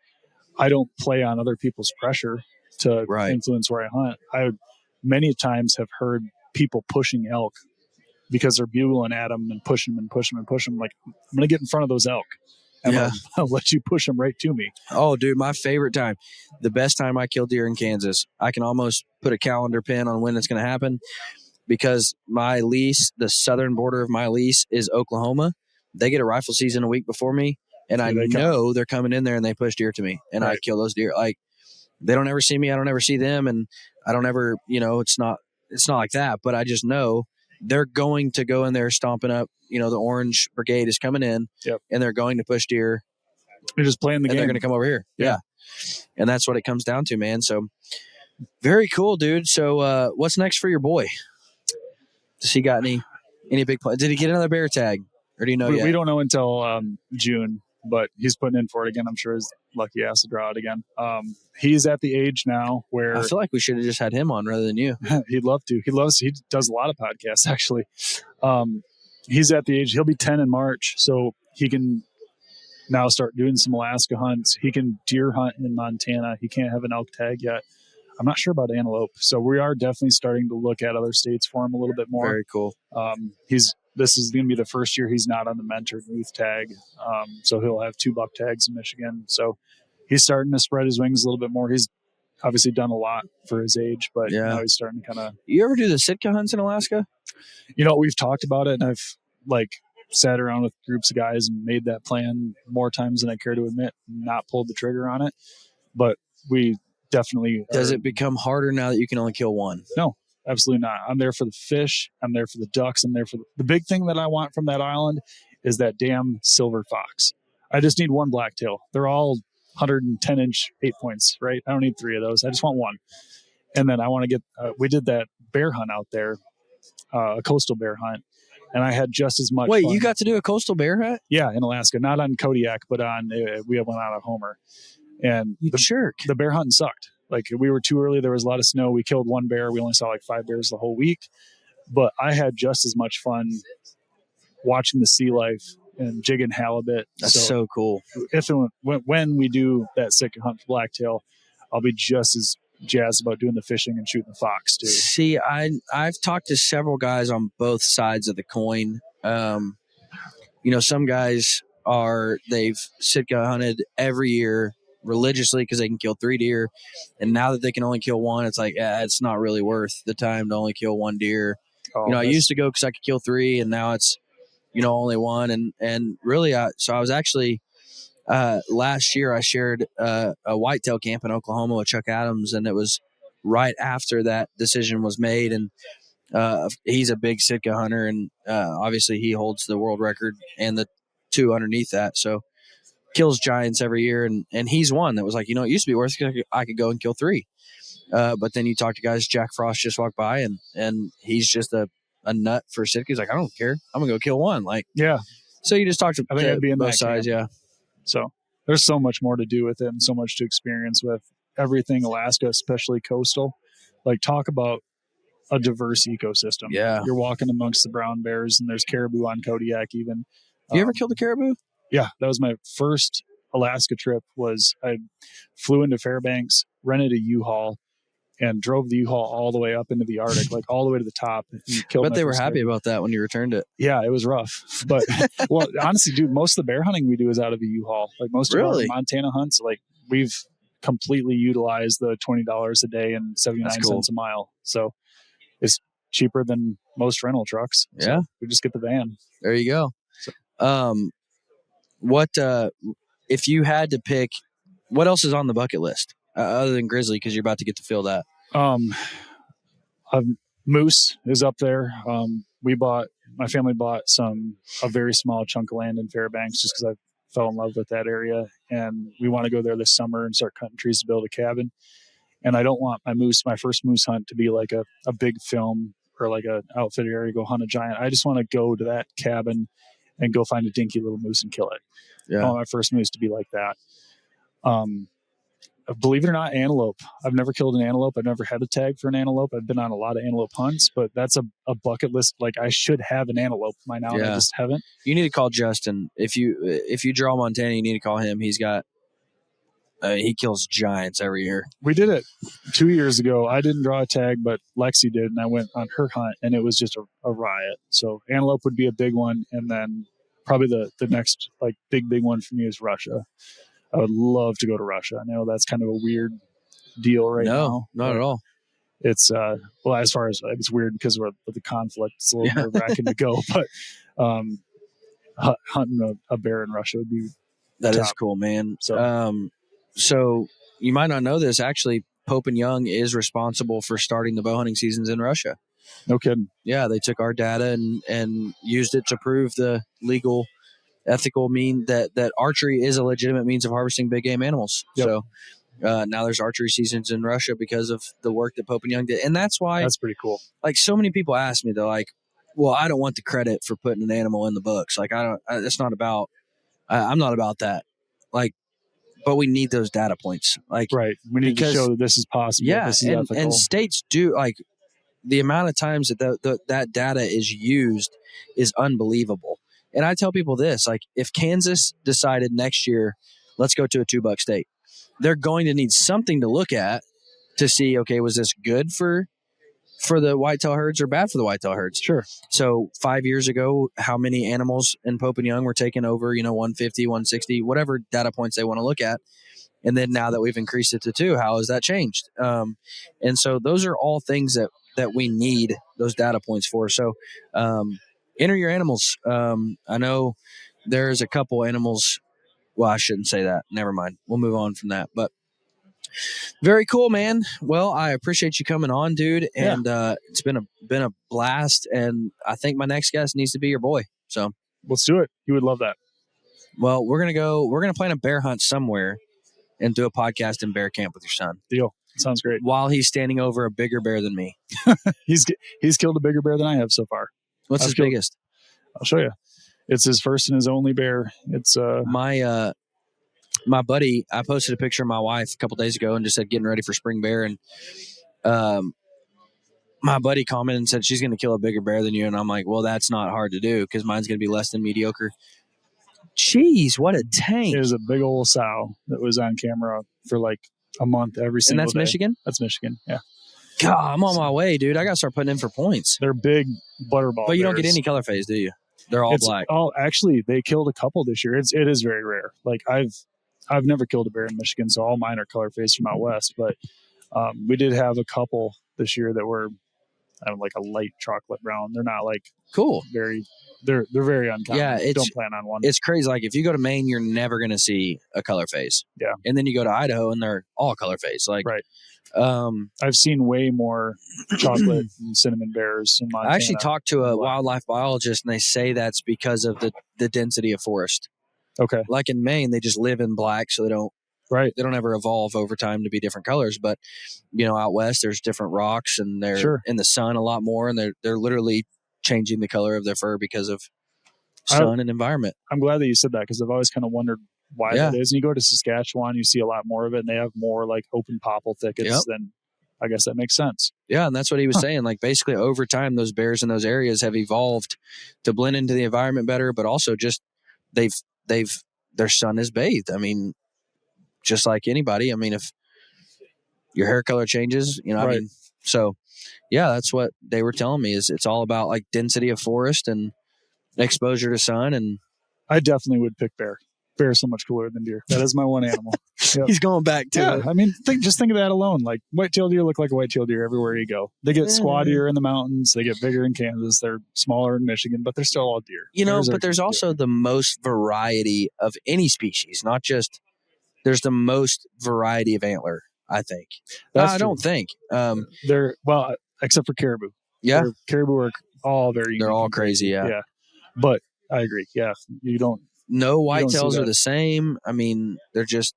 I don't play on other people's pressure to influence where I hunt. I many times have heard people pushing elk because they're bugling at them and pushing them and pushing them and pushing them. Like, I'm going to get in front of those elk. And I'll let you push them right to me. Oh, dude, my favorite time, the best time I kill deer in Kansas. I can almost put a calendar pin on when it's going to happen because my lease, the southern border of my lease is Oklahoma. They get a rifle season a week before me, and I know they're coming in there and they push deer to me, and I kill those deer. Like, they don't ever see me. I don't ever see them, and I don't ever, it's not like that, but I just know they're going to go in there stomping up. The Orange Brigade is coming in, and they're going to push deer. They're just playing the game. They're going to come over here. Yeah. And that's what it comes down to, man. So very cool, dude. So what's next for your boy? Does he got any big plans? Did he get another bear tag? Or do you know yet? We don't know until June, but he's putting in for it again. I'm sure his lucky ass will draw it again. He's at the age now where I feel like we should have just had him on rather than you. He'd love to. He does a lot of podcasts, actually. He's at the age, he'll be 10 in March, so he can now start doing some Alaska hunts. He can deer hunt in Montana. He can't have an elk tag yet. I'm not sure about antelope. So we are definitely starting to look at other states for him a little bit more. Very cool. This is going to be the first year he's not on the mentored Muth tag. So he'll have 2 buck tags in Michigan. So he's starting to spread his wings a little bit more. He's obviously done a lot for his age, but now he's starting to kind of. You ever do the Sitka hunts in Alaska? We've talked about it, and I've sat around with groups of guys and made that plan more times than I care to admit, not pulled the trigger on it. But we definitely. Does it become harder now that you can only kill one? No, absolutely not. I'm there for the fish. I'm there for the ducks. I'm there for the big thing that I want from that island is that damn silver fox. I just need one blacktail. They're all 110-inch 8 points, right? I don't need 3 of those. I just want one. And then I want to get, we did that bear hunt out there, a coastal bear hunt. And I had just as much fun. You got to do a coastal bear hunt? Yeah, in Alaska. Not on Kodiak, but we went out of Homer. And the bear hunting sucked. We were too early. There was a lot of snow. We killed 1 bear. We only saw 5 bears the whole week. But I had just as much fun watching the sea life and jigging halibut. That's so cool. When we do that Sitka hunt for blacktail, I'll be just as jazzed about doing the fishing and shooting the fox too. See, I've talked to several guys on both sides of the coin. Some guys they've Sitka hunted every year religiously because they can kill 3 deer, and now that they can only kill 1, it's like it's not really worth the time to only kill 1 deer. I used to go because I could kill 3, and now it's only 1, and really I was actually last year I shared a whitetail camp in Oklahoma with Chuck Adams, and it was right after that decision was made, and he's a big Sitka hunter, and obviously he holds the world record and the 2 underneath that, so kills giants every year, and he's one that was like, it used to be worth it. I could go and kill 3, but then you talk to guys. Jack Frost just walked by, and he's just a nut for Sitka. He's like, I don't care, I'm gonna go kill 1. So you just talk to I'd be in both sides. Camp. So there's so much more to do with it and so much to experience with everything Alaska, especially coastal. Talk about a diverse ecosystem. Yeah, you're walking amongst the brown bears, and there's caribou on Kodiak even. You ever killed a caribou? Yeah, that was my first Alaska trip. I flew into Fairbanks, rented a U-Haul, and drove the U-Haul all the way up into the Arctic, all the way to the top. But they were happy about that when you returned it. Yeah, it was rough. But honestly, dude, most of the bear hunting we do is out of a U-Haul. Most of our Montana hunts, we've completely utilized the $20 a day and 79 cents a mile. So it's cheaper than most rental trucks. So yeah, we just get the van. There you go. So, what if you had to pick? What else is on the bucket list? other than grizzly? Because you're about to get to feel that. Moose is up there. My family bought a very small chunk of land in Fairbanks just because I fell in love with that area, and we want to go there this summer and start cutting trees to build a cabin. And I don't want my first moose hunt to be like a big film or like a outfitted area, go hunt a giant. I just want to go to that cabin and go find a dinky little moose and kill it. Yeah. I want my first moose to be like that. Believe it or not, antelope. I've never killed an antelope. I've never had a tag for an antelope. I've been on a lot of antelope hunts, but that's a bucket list. Like, I should have an antelope by now, and I just haven't. You need to call Justin. If you draw Montana, you need to call him. He's got he kills giants every year. We did it 2 years ago. I didn't draw a tag, but Lexi did, and I went on her hunt, and it was just a riot. So antelope would be a big one, and then probably the next like big one for me is Russia. I would love to go to Russia. I know that's kind of a weird deal now. No, not at all. It's as far as it's weird because of the conflict. It's a little nerve-wracking to go, but hunting a bear in Russia would be that top. Is cool, man. So you might not know this. Actually, Pope and Young is responsible for starting the bow hunting seasons in Russia. No kidding. Yeah, they took our data and used it to prove the legal, ethical mean that archery is a legitimate means of harvesting big game animals. Yep. So now there's archery seasons in Russia because of the work that Pope and Young did. And that's why that's pretty cool. Like, so many people ask me, they're like, well, I don't want the credit for putting an animal in the books. Like, it's not about, I'm not about that. Like, but we need those data points. Like, right. We need to show that this is possible. Yeah. This is ethical. And states do, like, the amount of times that that data is used is unbelievable. And I tell people this, like, if Kansas decided next year, let's go to a $2 state, they're going to need something to look at to see, okay, was this good for the whitetail herds or bad for the whitetail herds? Sure. So 5 years ago, how many animals in Pope and Young were taking over, 150, 160, whatever data points they want to look at. And then now that we've increased it to 2, how has that changed? And so those are all things that we need those data points for. So enter your animals. I know there's a couple animals. Well, I shouldn't say that. Never mind. We'll move on from that. But very cool, man. Well, I appreciate you coming on, dude. And it's been a blast. And I think my next guest needs to be your boy. So let's do it. You would love that. Well, we're gonna plan a bear hunt somewhere and do a podcast in bear camp with your son. Deal. Sounds great. While he's standing over a bigger bear than me. He's killed a bigger bear than I have so far. What's his biggest? I'll show you. It's his first and his only bear. It's my buddy. I posted a picture of my wife a couple days ago and just said getting ready for spring bear, and my buddy commented and said she's going to kill a bigger bear than you, and I'm like, well, that's not hard to do because mine's going to be less than mediocre. Jeez, what a tank! It was a big old sow that was on camera for like a month every single day. And that's Michigan? That's Michigan, yeah. God, I'm on my way, dude. I got to start putting in for points. They're big butterball But you bears. don't get any color phase, do you? They're all black. Oh, actually, they killed a couple this year. It is very rare. Like, I've never killed a bear in Michigan, so all mine are color phased from out west. But we did have a couple this year that were like a light chocolate brown. They're not like cool. They're very uncommon. Yeah, don't plan on one. It's crazy. Like, if you go to Maine, you're never going to see a color phase. Yeah, and then you go to Idaho, and they're all color phase. Like, right. I've seen way more chocolate and cinnamon bears in Montana. I actually talked to a wildlife biologist, and they say that's because of the density of forest. Okay. Like in Maine, they just live in black, so they don't ever evolve over time to be different colors. But out west, there's different rocks, and they're in the sun a lot more, and they're literally changing the color of their fur because of sun and environment. I'm glad that you said that because I've always kind of wondered why that is. And you go to Saskatchewan, you see a lot more of it, and they have more like open popple thickets. Then I guess that makes sense. Yeah, and that's what he was saying. Like, basically, over time, those bears in those areas have evolved to blend into the environment better, but also just their sun is bathed. I mean, just like anybody. I mean, if your hair color changes, I mean, so yeah, that's what they were telling me is it's all about like density of forest and exposure to sun. And I definitely would pick bear. Bear is so much cooler than deer. That is my one animal. Yep. He's going back to it. I mean, just think of that alone. Like, white-tailed deer look like a white-tailed deer everywhere you go. They get squattier in the mountains. They get bigger in Kansas. They're smaller in Michigan, but they're still all deer. But there's also the most variety of any species, not just there's the most variety of antler. I think. That's I true. don't think. They're except for caribou. Yeah, Caribou are all very. they're unique all and crazy. Yeah. But I agree. Yeah, you don't. No You don't see whitetails are that. the same. I mean, there's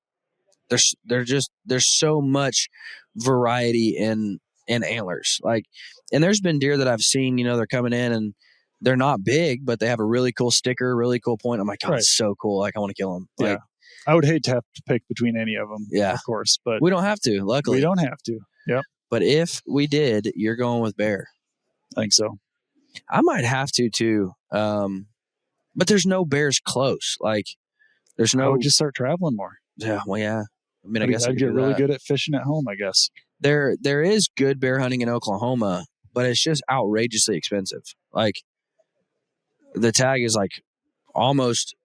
so much variety in antlers. Like, and there's been deer that I've seen, they're coming in and they're not big, but they have a really cool sticker, really cool point. I'm like, God, it's so cool. Like, I want to kill them. Like, yeah. I would hate to have to pick between any of them. Yeah. Of course, but we don't have to, luckily. we don't have to. Yep. But if we did, you're going with bear. I think so. I might have to too. But there's no bears close. Like, there's no. I would just start traveling more. Yeah. Well, yeah. I mean, I guess I'd get really good at fishing at home, I guess. There is good bear hunting in Oklahoma, but it's just outrageously expensive. Like, the tag is like almost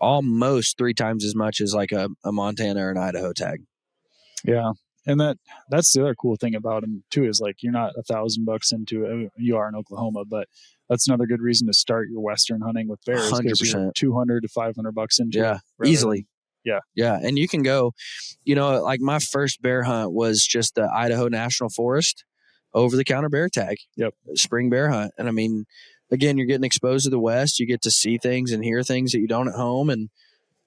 3 times as much as like a Montana or an Idaho tag. Yeah. And that's the other cool thing about them too, is like, you're not $1,000 into it. You are in Oklahoma, but that's another good reason to start your Western hunting with bears. 100%. $200 to $500 into it. Easily. Yeah. And you can go, like my first bear hunt was just the Idaho National Forest over-the-counter bear tag. Yep. Spring bear hunt. And I mean, again, you're getting exposed to the West. You get to see things and hear things that you don't at home. And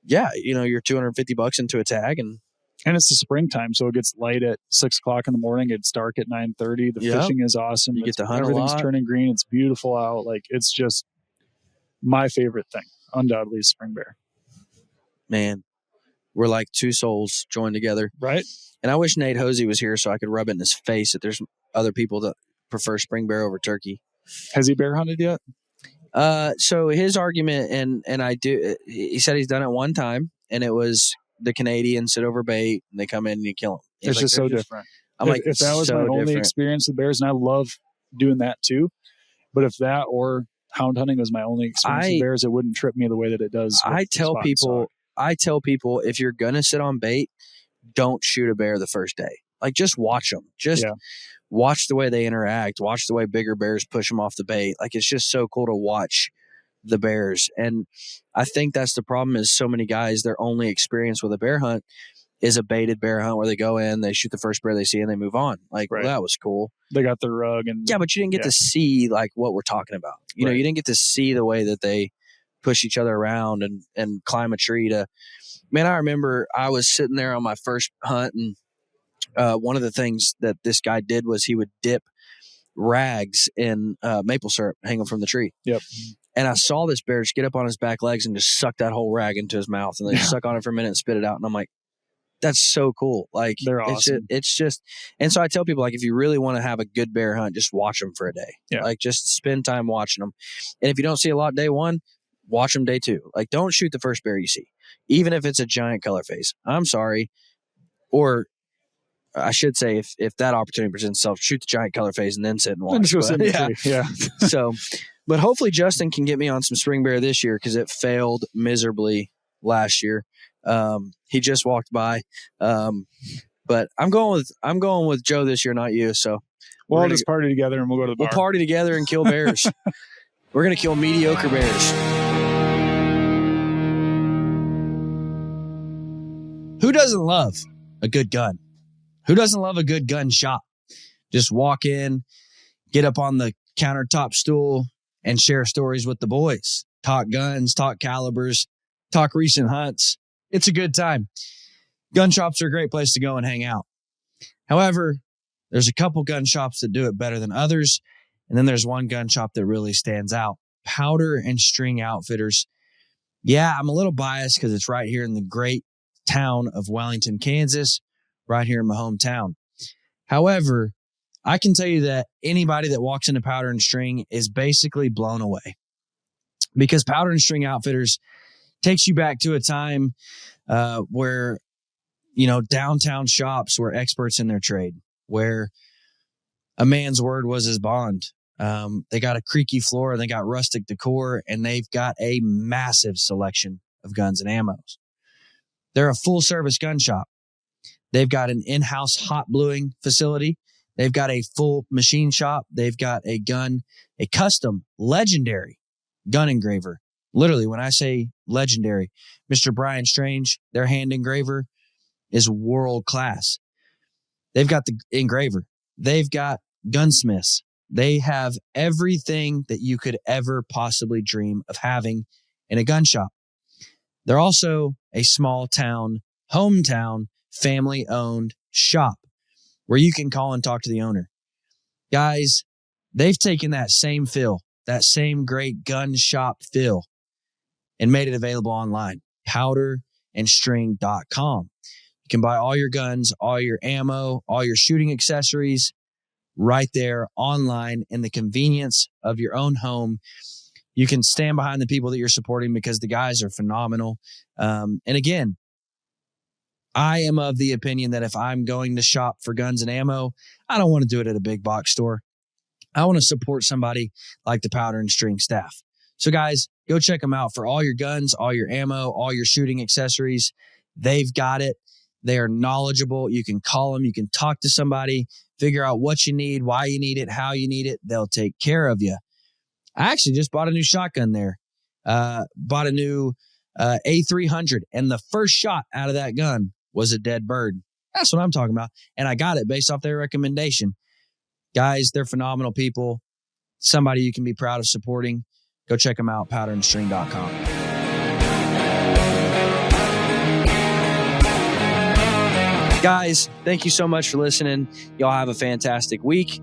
yeah, you're $250 into a tag. And it's the springtime, so it gets light at 6:00 in the morning. It's dark at 9:30. The fishing is awesome. You get to hunt everything's a lot. Turning green. It's beautiful out. Like, it's just my favorite thing. Undoubtedly, spring bear. Man, we're like two souls joined together, right? And I wish Nate Hosey was here so I could rub it in his face that there's other people that prefer spring bear over turkey. Has he bear hunted yet? So his argument, and I do. He said he's done it one time, and it was the Canadians sit over bait and they come in and you kill them. It's just so different. I'm like, if that was my only experience with bears, and I love doing that too, but if that or hound hunting was my only experience with bears, it wouldn't trip me the way that it does. I tell people, if you're gonna sit on bait, don't shoot a bear the first day. Like, just watch them. Watch the way they interact. Watch the way bigger bears push them off the bait. Like, it's just so cool to watch the bears. And I think that's the problem, is so many guys, their only experience with a bear hunt is a baited bear hunt where they go in, they shoot the first bear they see, and they move on. Like, well, that was cool. They got the rug. And yeah, but you didn't get to see like what we're talking about. You know, you didn't get to see the way that they push each other around and climb a tree to, man, I remember I was sitting there on my first hunt, and one of the things that this guy did was he would dip rags in maple syrup hanging from the tree. Yep. And I saw this bear just get up on his back legs and just suck that whole rag into his mouth, and then suck on it for a minute and spit it out. And I'm like, that's so cool. Like, they're awesome. It's just, and so I tell people, like, if you really want to have a good bear hunt, just watch them for a day. Yeah. Like, just spend time watching them. And if you don't see a lot day one, watch them day two. Like, don't shoot the first bear you see, even if it's a giant color face. I'm sorry. Or I should say, if that opportunity presents itself, shoot the giant color face and then sit and watch. Yeah. So, but hopefully Justin can get me on some spring bear this year, because it failed miserably last year. He just walked by. But I'm going with Joe this year, not you. So we'll just party together and we'll go to the bar. We'll party together and kill bears. We're going to kill mediocre bears. Who doesn't love a good gun? Who doesn't love a good gun shop? Just walk in, get up on the countertop stool, and share stories with the boys. Talk guns, talk calibers, talk recent hunts. It's a good time. Gun shops are a great place to go and hang out. However, there's a couple gun shops that do it better than others. And then there's one gun shop that really stands out. Powder and String Outfitters. Yeah, I'm a little biased because it's right here in the great town of Wellington, Kansas, right here in my hometown. However, I can tell you that anybody that walks into Powder and String is basically blown away, because Powder and String Outfitters takes you back to a time where, downtown shops were experts in their trade, where a man's word was his bond. They got a creaky floor, and they got rustic decor, and they've got a massive selection of guns and ammos. They're a full-service gun shop. They've got an in-house hot bluing facility. They've got a full machine shop. They've got a custom legendary gun engraver. Literally, when I say legendary, Mr. Brian Strange, their hand engraver, is world class. They've got the engraver. They've got gunsmiths. They have everything that you could ever possibly dream of having in a gun shop. They're also a small town, hometown, family-owned shop where you can call and talk to the owner. Guys, they've taken that same feel, that same great gun shop feel, and made it available online, powderandstring.com. You can buy all your guns, all your ammo, all your shooting accessories right there online in the convenience of your own home. You can stand behind the people that you're supporting because the guys are phenomenal. And again, I am of the opinion that if I'm going to shop for guns and ammo, I don't want to do it at a big box store. I want to support somebody like the Powder and String staff. So guys, go check them out for all your guns, all your ammo, all your shooting accessories. They've got it. They are knowledgeable. You can call them. You can talk to somebody, figure out what you need, why you need it, how you need it. They'll take care of you. I actually just bought a new shotgun there. Bought a new A300, and the first shot out of that gun was a dead bird. That's what I'm talking about. And I got it based off their recommendation. Guys, they're phenomenal people. Somebody you can be proud of supporting. Go check them out, powderandstring.com. Guys, thank you so much for listening. Y'all have a fantastic week.